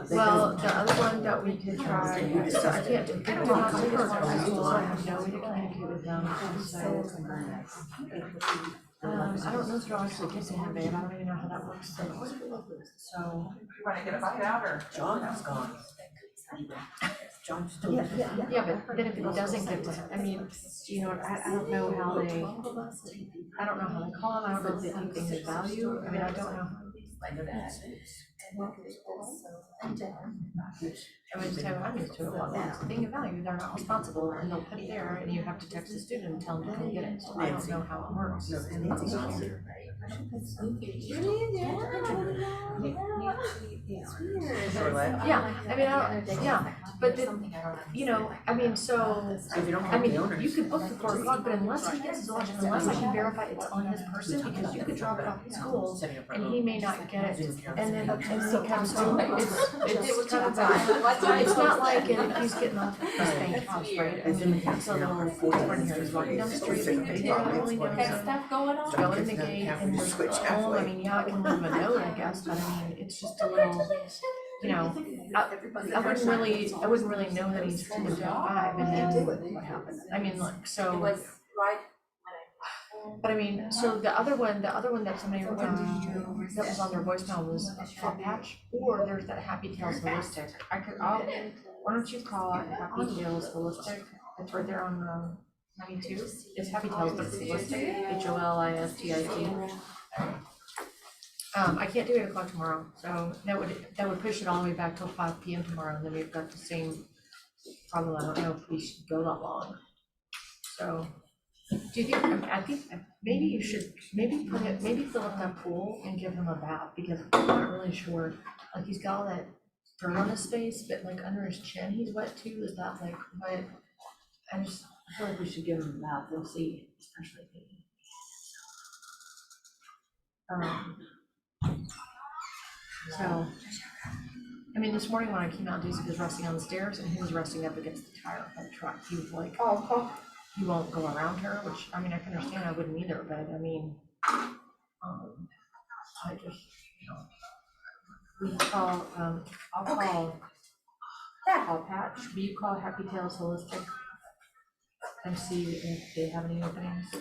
Well, the other one that we could try, so I don't know how to work, so I have no way to communicate with them, so. I don't know if they'll actually get to him, babe, I don't even know how that works, so. You wanna get a bite out or? John's gone. John's still. Yeah, but then if it doesn't get to him, I mean, you know, I don't know how they call him, I don't know if they think they his value, I mean, I don't know. I mean, so I'm used to it, well, it's a thing of value, they're not responsible, and they'll put it there, and you have to text the student and tell them to come get it, so I don't know how it works. Yeah, I mean, I don't, yeah, but you know, I mean, so, I mean, you could book the 4 o'clock, but unless he gets his watch, unless I can verify it's on his person, because you could drop it off at school and he may not get it, and then he comes home, it's kind of bad. It's not like he's getting off his bank house, right? I mean, so the foreign here is walking down the street, the video only knows him. Stuff going on. Go in the gate and just go home, I mean, yeah, I can leave him a note, I guess, but I mean, it's just a little, you know, I wouldn't really know that he's 2 to 5, and then what happened, I mean, like, so. It was right But I mean, so the other one that somebody, that was on their voicemail was a foot patch, or there's that Happy Tails Holistic. Why don't you call it Happy Tails Holistic? It's right there on, 92, it's Happy Tails, but it's Holistic, HOLISTIC. I can't do 8 o'clock tomorrow, so that would push it all the way back till 5 PM tomorrow, and then we've got the same problem. I don't know if we should go that long. So, do you think, I think maybe you should, maybe fill up that pool and give him a bath, because I'm not really sure, like, he's got all that dirt on his face, but like under his chin, he's wet too, is that like wet? I feel like we should give him a bath, we'll see, especially maybe. So, I mean, this morning when I came out, Daisy was resting on the stairs and he was resting up against the tire of the truck. He was like, he won't go around her, which, I mean, I can understand, I wouldn't either, but I mean, I just, you know, we call, I'll call Patch, will you call Happy Tails Holistic and see if they have any openings?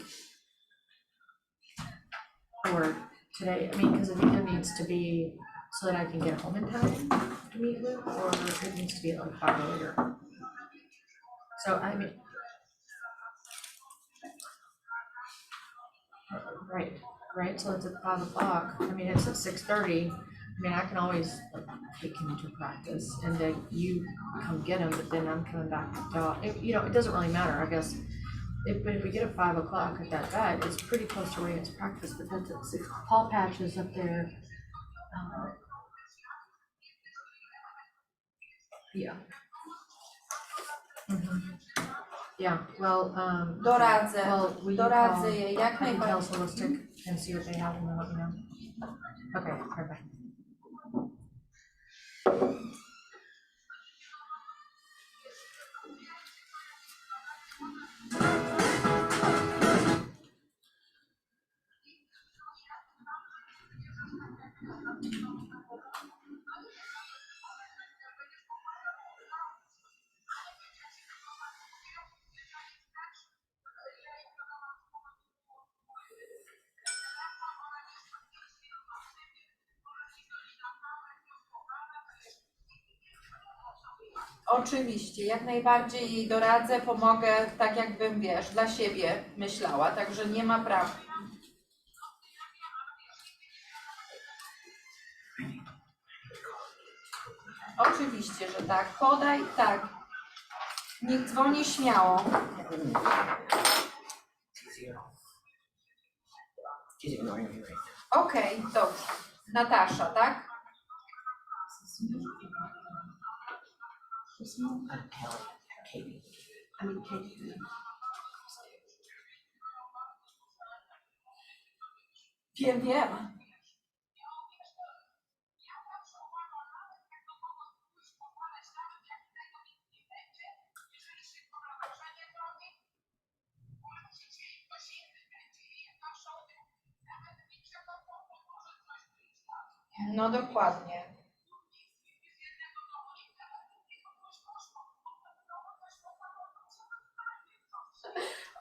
Or today, I mean, because it either needs to be so that I can get home in time to meet Luke, or it needs to be like 5 or later. So I mean, right, so it's at 5 o'clock, I mean, it's at 6:30, I mean, I can always like take him to practice and then you come get him, but then I'm coming back to dog, you know, it doesn't really matter, I guess. But if we get at 5 o'clock at that vet, it's pretty close to where he has practice, but that's at 6. Paul Patch is up there. Yeah. Yeah, well, well, will you call jej jak Happy najbardziej. Tails Holistic and see what they have and then let me know? Okay, perfect. Oczywiście, jak najbardziej jej doradzę, pomogę tak jakbym, wiesz, dla siebie myślała, także nie ma prawa. Oczywiście, że tak. Podaj, tak. Niech dzwoni śmiało. Okej, dobrze. Natasza, tak? Wiem. No dokładnie.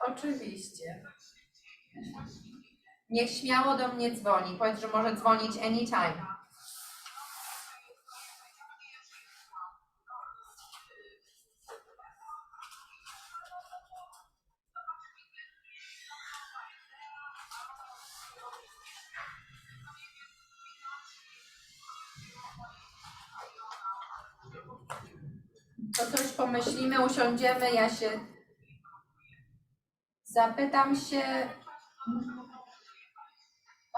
Oczywiście. Niech śmiało do mnie dzwoni. Powiedz, że może dzwonić anytime. To coś pomyślimy, usiądziemy, ja się zapytam się.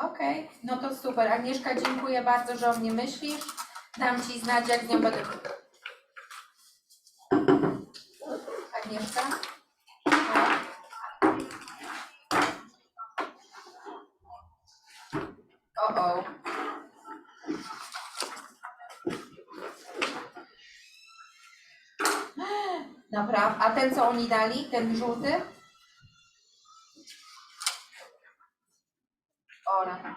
Okej, no to super. Agnieszka, dziękuję bardzo, że o mnie myślisz. Dam ci znać, jak z nią będę. Agnieszka? O. Naprawdę? A ten, co oni dali? Ten żółty? Ora.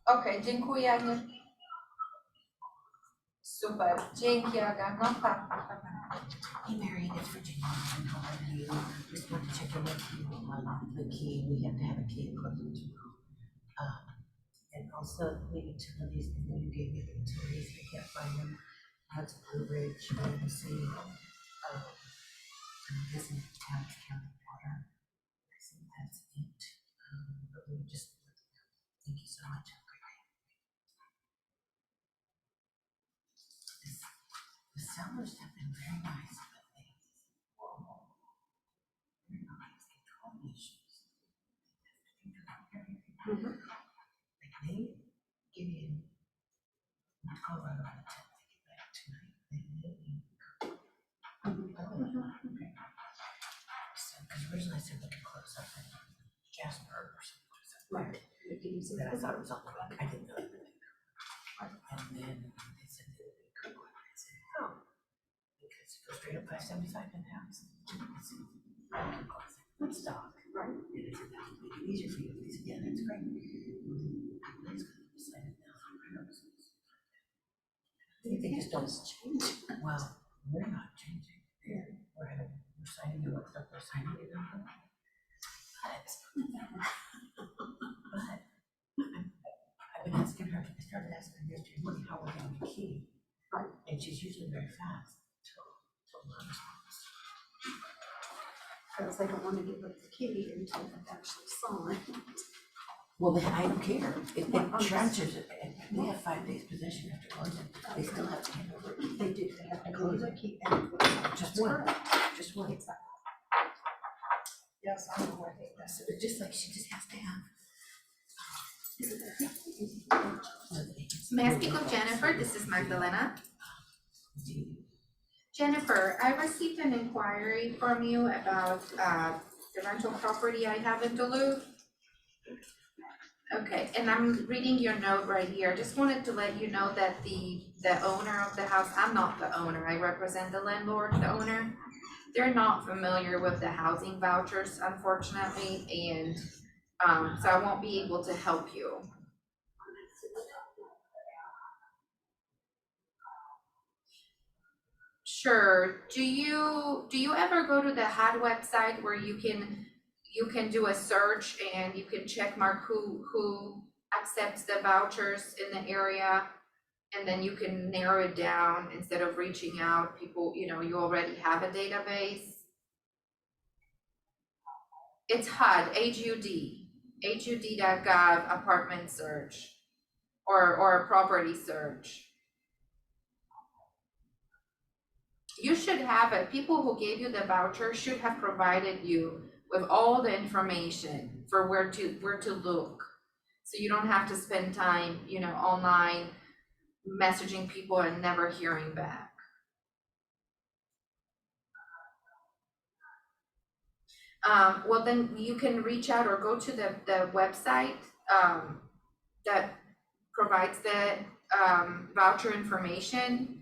Okej, dziękuję, Agnieszka. Super, dzięki, Aga. No tak. Hey Mary, it's Virginia. How are you? Just wanted to check in with you on the key. We have to have a key enclosure tomorrow. And also the utilities, I know you gave me the utilities, I can't find them. That's Blue Ridge, EMC, I'm guessing town county water. I think that's it. But we just, thank you so much. Have a great day. The sellers have been very nice, but they're nice, they told me issues. Like they give you, Colorado out of 10, they get back tonight, they really. So, because originally I said we could close up in Jasper or something. Right. Then I thought it was on the week, I didn't know. And then they said that it could, I said, oh. Because it goes straight up 575 in the house. Let's stop. Right. And I said, that would make it easier for you. He said, yeah, that's great. Let's go decide it now. They just don't change. Well, we're not changing. We're signing you what stuff we're signing you on. But I've been asking her, I started asking her yesterday morning how we're getting the key. Right. And she's usually very fast till lunch. Because they don't want to give up the key until it's actually signed. Well, I don't care. If it transfers it, and they have 5 days possession after closing, they still have to hand over it. They do, they have to close the key and close it. Just one, just one. Yes, I know where they, that's So it's just like she just has to have. May I speak with Jennifer? This is Magdalena. Jennifer, I received an inquiry from you about the rental property I have in Duluth. Okay, and I'm reading your note right here. Just wanted to let you know that the owner of the house, I'm not the owner, I represent the landlord, the owner. They're not familiar with the housing vouchers, unfortunately, and so I won't be able to help you. Sure. Do you ever go to the HUD website where you can do a search and you can check mark who accepts the vouchers in the area, and then you can narrow it down instead of reaching out people, you already have a database. It's HUD, HUD.gov apartment search or a property search. You should have it. People who gave you the voucher should have provided you with all the information for where to look. So you don't have to spend time, online messaging people and never hearing back. Well, then you can reach out or go to the website that provides the voucher information.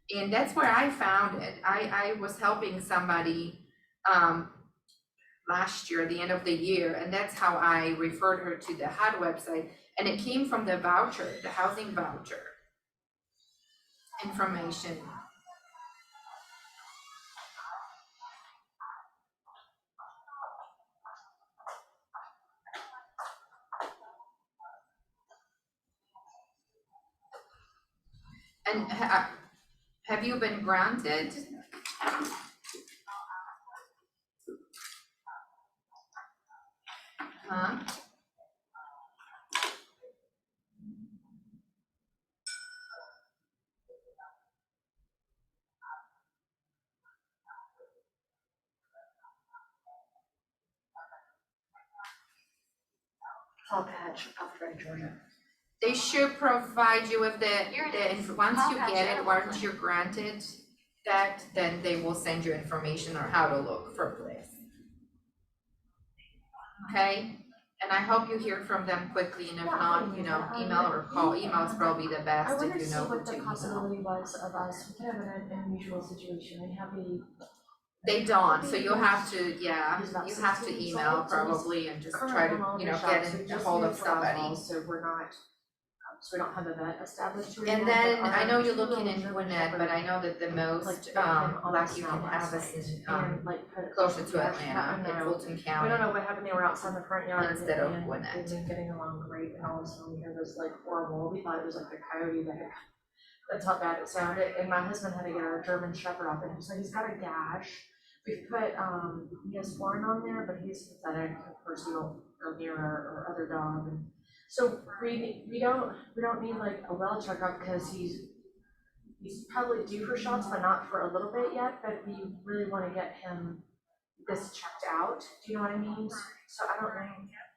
And that's where I found it. I was helping somebody last year, the end of the year, and that's how I referred her to the HUD website. And it came from the voucher, the housing voucher information. And have you been granted? Huh? Paw Patch, Alpharetta, Georgia. They should provide you with once you Paw Patch, get it, animal once clinic. you're granted that, then they will send you information on how to look for a place. Okay, and I hope you hear from them quickly, and if not, you know, email or call. Email is probably the I best wanted if to you see know who what to the email. possibility was of us, we could have an unusual situation and have the. They don't, so you'll have to, yeah, He's about you have to 16 years email old, so he's probably and just current try on to, all you the know, shots, get so in a just hold of moved to Roswell, somebody. So we're not, so we don't have a vet established here And yet, then, but I know our you're two looking little in German Gwinnett, but Shepherd, I know that the most, like, got him on luck the you snout can last have is night, in, and like put. closer to I Atlanta, in know. Fulton We County. don't know what happened, they were outside the front yard Instead of and Gwinnett. they've been getting along great, and all of a sudden we hear this like horrible, we thought it was like a coyote that had, that's how bad it sounded, and my husband had to get our German Shepherd off, and he's like, he's got a gash. We've put, he has foreign on there, but he's pathetic, of course, we don't go near our other dog, and so we don't need like a well checkup, because he's probably due for shots, but not for a little bit yet, but we really wanna get him this checked out, do you know what I mean? So I don't know.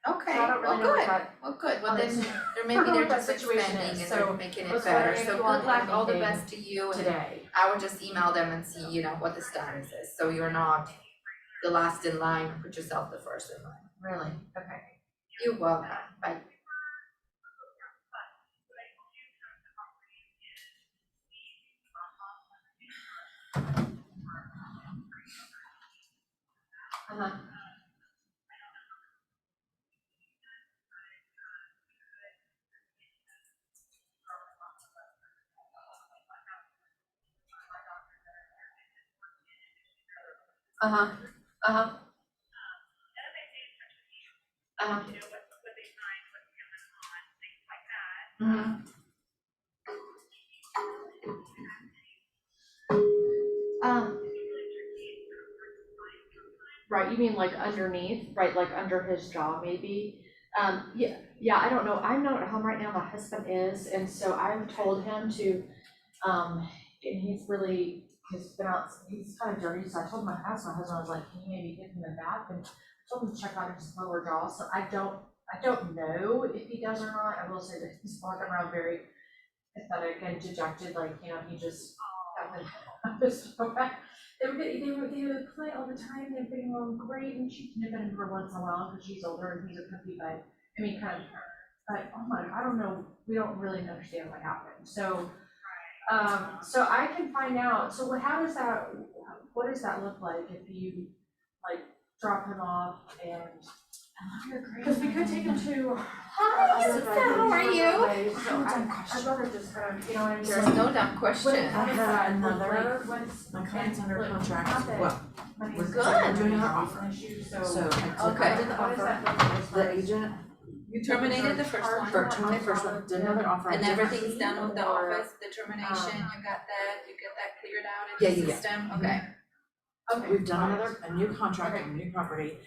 Okay, So I don't really well, know what good, that, well, good, well, Oh, then, it's- or I maybe don't know they're what that just situation expanding is, and so they're making I it was better, wondering if so you good wanted luck, all the anything best to you, and today. I would just email them and see, you know, what the status is, so you're not the last in line, put yourself the first in line. Really? Okay. You're welcome, bye. Uh-huh. Uh-huh, uh-huh. Uh-huh. Mhm. Right, you mean like underneath, right, like under his jaw maybe? Yeah, I don't know, I'm not at home right now, my husband is, and so I've told him to, and he's really, he's been out, he's kind of dirty, so I told my husband, I was like, can you maybe give him a bath? And I told him to check out his lower jaw, so I don't know if he does or not, I will say that he's walking around very pathetic and dejected, like, you know, he just got the so bad. They would play all the time, they're getting along great, and she'd nip at him for once in a while, because she's older and he's a puppy, but, I mean, kind of, but, oh my, I don't know, we don't really understand what happened, so, so I can find out, so how does that, what does that look like if you, like, drop him off and, because we could take him to. Hi, Lisa, how are you? So I'd rather just kind of, you know what I mean? There's no dumb question. How does that look another- like? What's- My client's under like, contract, not well, that money we're is good. an doing another offer. issue, so So Okay. I did the what does that offer, look like as far the as- agent, You terminated the first one. for terminated first one, did another offer. And different- everything's done with the or, office, the termination, you got that cleared out Yeah, in the yeah, yeah. system, okay? Okay. We've done a new contract, a new property,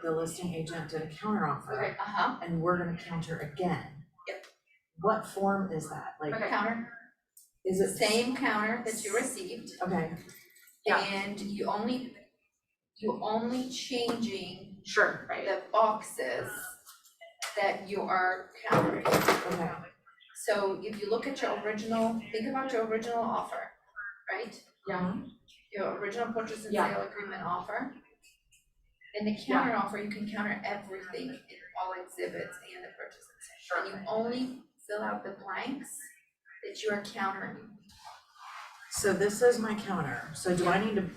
the listing agent did a counter offer, Okay, uh-huh, and we're gonna counter again. Yep. What form is that, like, Okay. counter, is it? same counter that you received, Okay, Yeah. and you only changing Sure, right. the boxes that you are countering. okay, So if you look at your original, think about your original offer, right? Yeah. Your original purchase and Yeah. sale agreement offer. In the counter offer, you can counter everything in all exhibits and the purchase and sale. Sure. And you only fill out the blanks that you are countering. so this is my counter, so do I need to be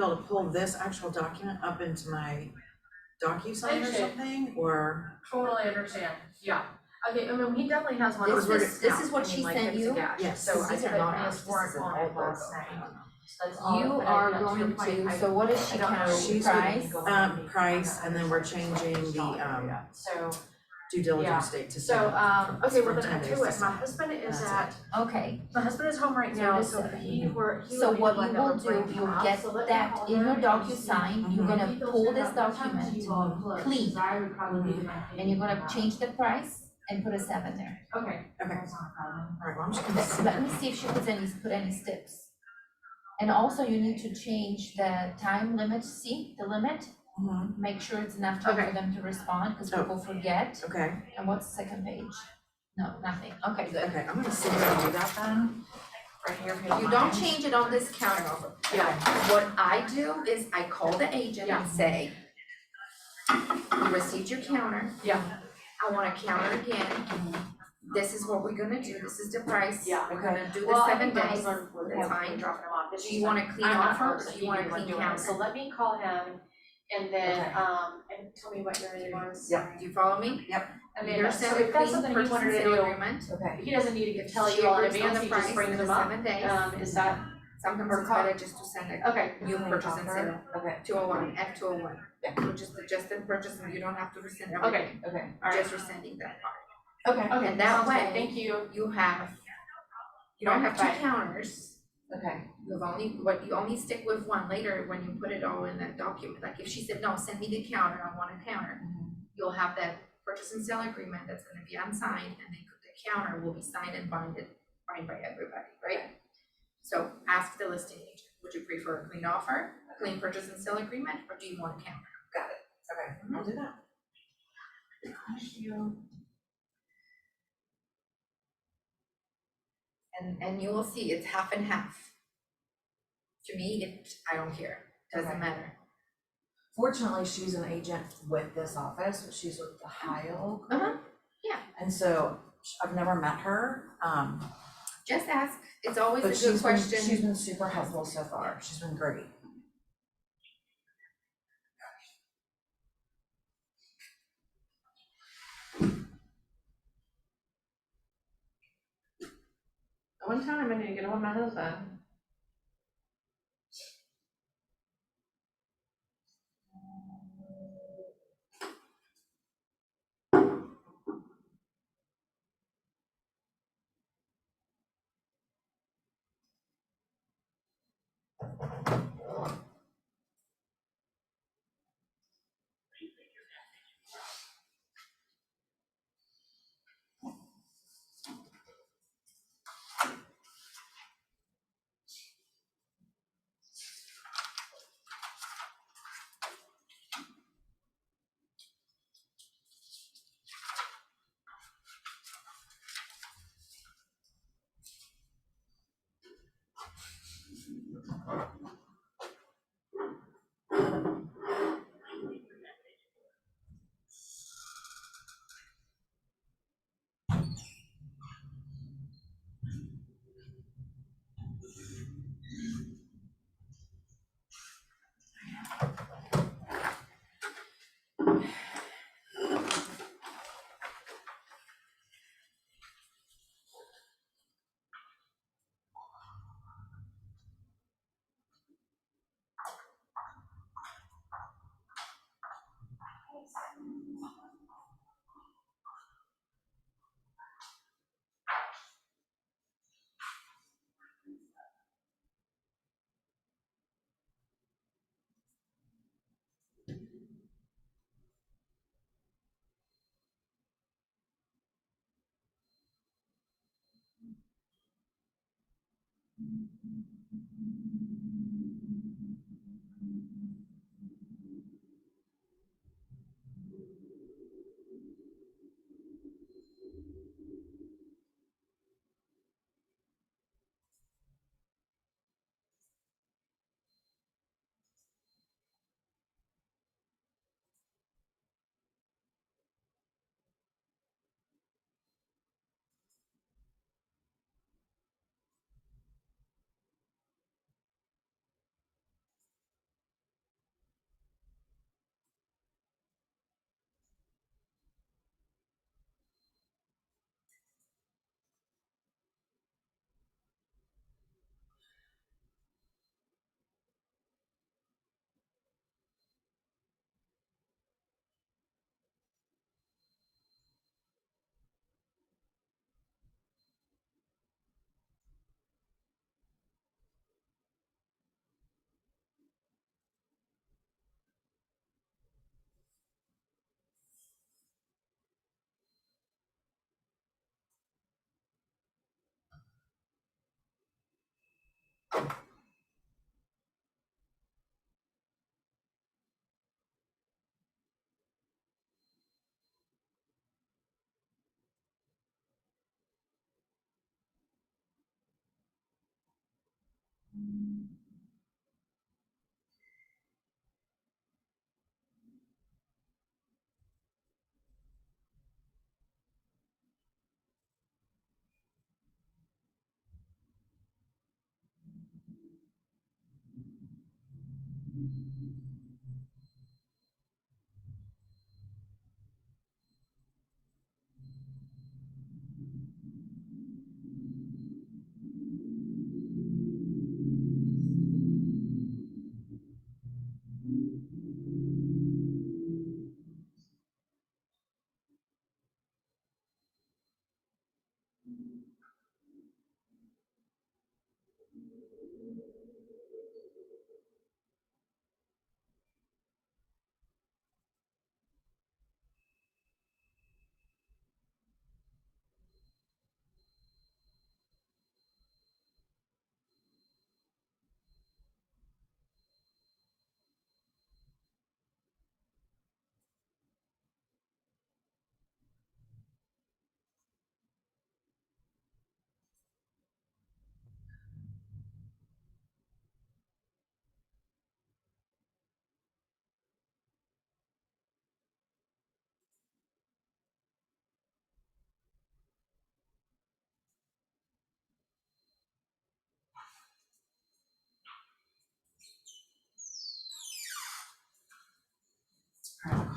able to pull this actual document up into my DocuSign or Understand. something, or? Totally understand, yeah. Okay, I mean, he definitely has one. This of those is- this now. is what I mean, she like, sent it's a you? gash. Yes, So I these are put not his ours. This warrant is an on old it last logo. night. That's all, You but are that's your going point. to, so what does she I don't know. count, She's price? Price, and then we're changing the, So, due diligence date to so, seven. okay, well from then 10 I days tell you to what, my 7. husband is That's at, Okay, my husband is home right So now, this- so he would so need what like you a will brain do, you'll pop. get So let me that call in your her and DocuSign, see. you're gonna He feels pull good this about the time document you all close, clean. 'cause I would probably be my and you're gonna favorite. change the price and put a 7 there. Okay. Okay. That's not a problem. Alright, well, I'm just gonna. Let me see if she put any steps. And also you need to change the time limit, see, the limit, Make sure it's enough time for Okay. them to respond, because Oh. people forget. Okay, And what's the second page? No, nothing. Okay, good. okay, I'm gonna see if I can do that then, right here, if you don't You don't mind. change it on this counter offer. Yeah. What I do is I call the agent Yeah. and say, you received your counter, Yeah. I want a counter again. This is what we're gonna do, this is the price. Yeah. We're gonna do the Well, I 7 think my days. husband would That's have fine. been dropping him off, but Do she's you want a fine. clean I'm not offer, opposed or if do you want a do clean it. counter? So let me call him and then, Okay. and tell me what your name was. Yep. Do you follow me? And You're then, so sending if that's clean something you purchase wanted and to sale do, agreement. okay, he doesn't need to tell She you all in agrees on advance, the he just price brings in the them up. 7 days. Is that, Sometimes or it's call- better just to send a okay. new purchase and sale, Okay, 201, F201. Which is just the purchase, and you don't have to rescind everything. okay, alright, Just rescinding that part. okay, And that sounds good. way- Thank you. You don't have Bye. two counters. Okay, You only stick with one later when you put it all in that document. Like if she said, no, send me the counter, I want a counter. You'll have that purchase and sale agreement that's gonna be unsigned, and then the counter will be signed and signed by everybody, right? So ask the listing agent, would you prefer a clean offer, a clean purchase and sale agreement, or do you want a counter? got it, okay, I'll do that. Thank you. And you will see it's half and half. To me, I don't care, doesn't Okay. matter. Fortunately, she's an agent with this office, but she's with the Heil group. Yeah. And so I've never met her, Just ask, it's always a but good question. she's been super helpful so far, she's been great. One time I need to get ahold of my husband.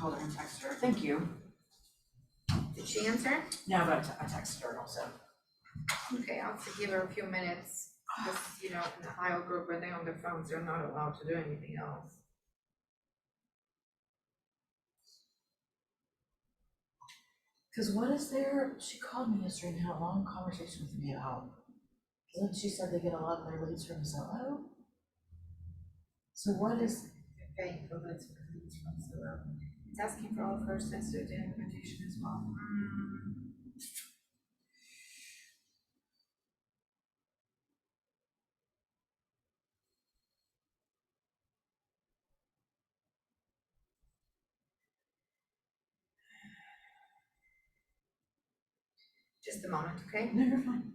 called her and texted her, thank you. Did she answer? No, but I texted her also. Okay, I'll have to give her a few minutes, because, you know, in the Ohio group, when they're on their phones, they're not allowed to do anything else. Cause what is there, she called me yesterday and had a long conversation with me about, then she said they get a lot of their leads from Zillow. So what is, Okay, so that's what it's from, so, it's asking for all first and third implementation as well. Just a moment, okay? no, you're fine.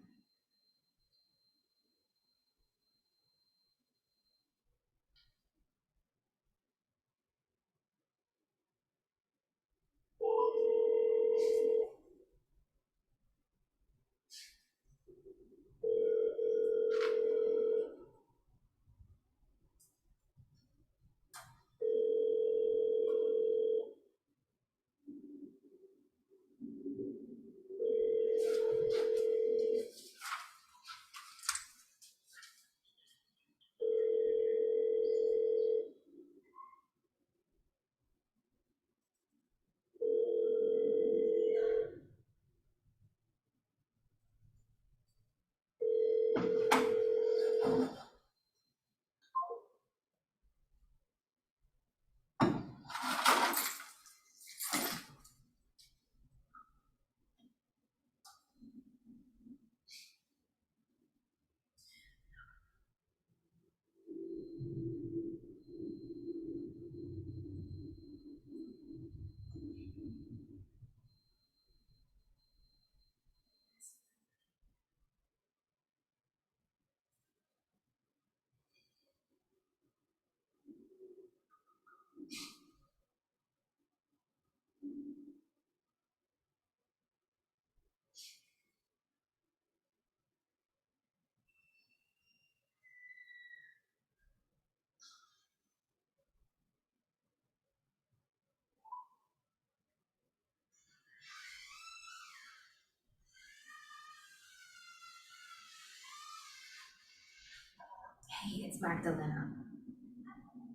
Hey, it's Magdalena.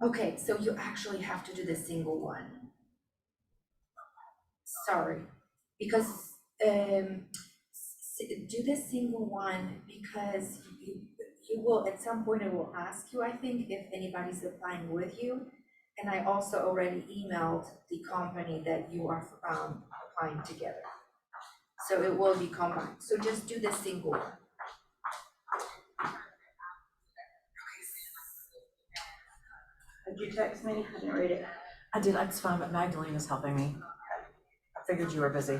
Okay, so you actually have to do the single one. Sorry, because, do the single one because you will, at some point it will ask you, I think, if anybody's applying with you. And I also already emailed the company that you are, applying together. So it will be combined, so just do the single one. Did you text me? I didn't read it. I did, that's fine, but Magdalena's helping me. I figured you were busy.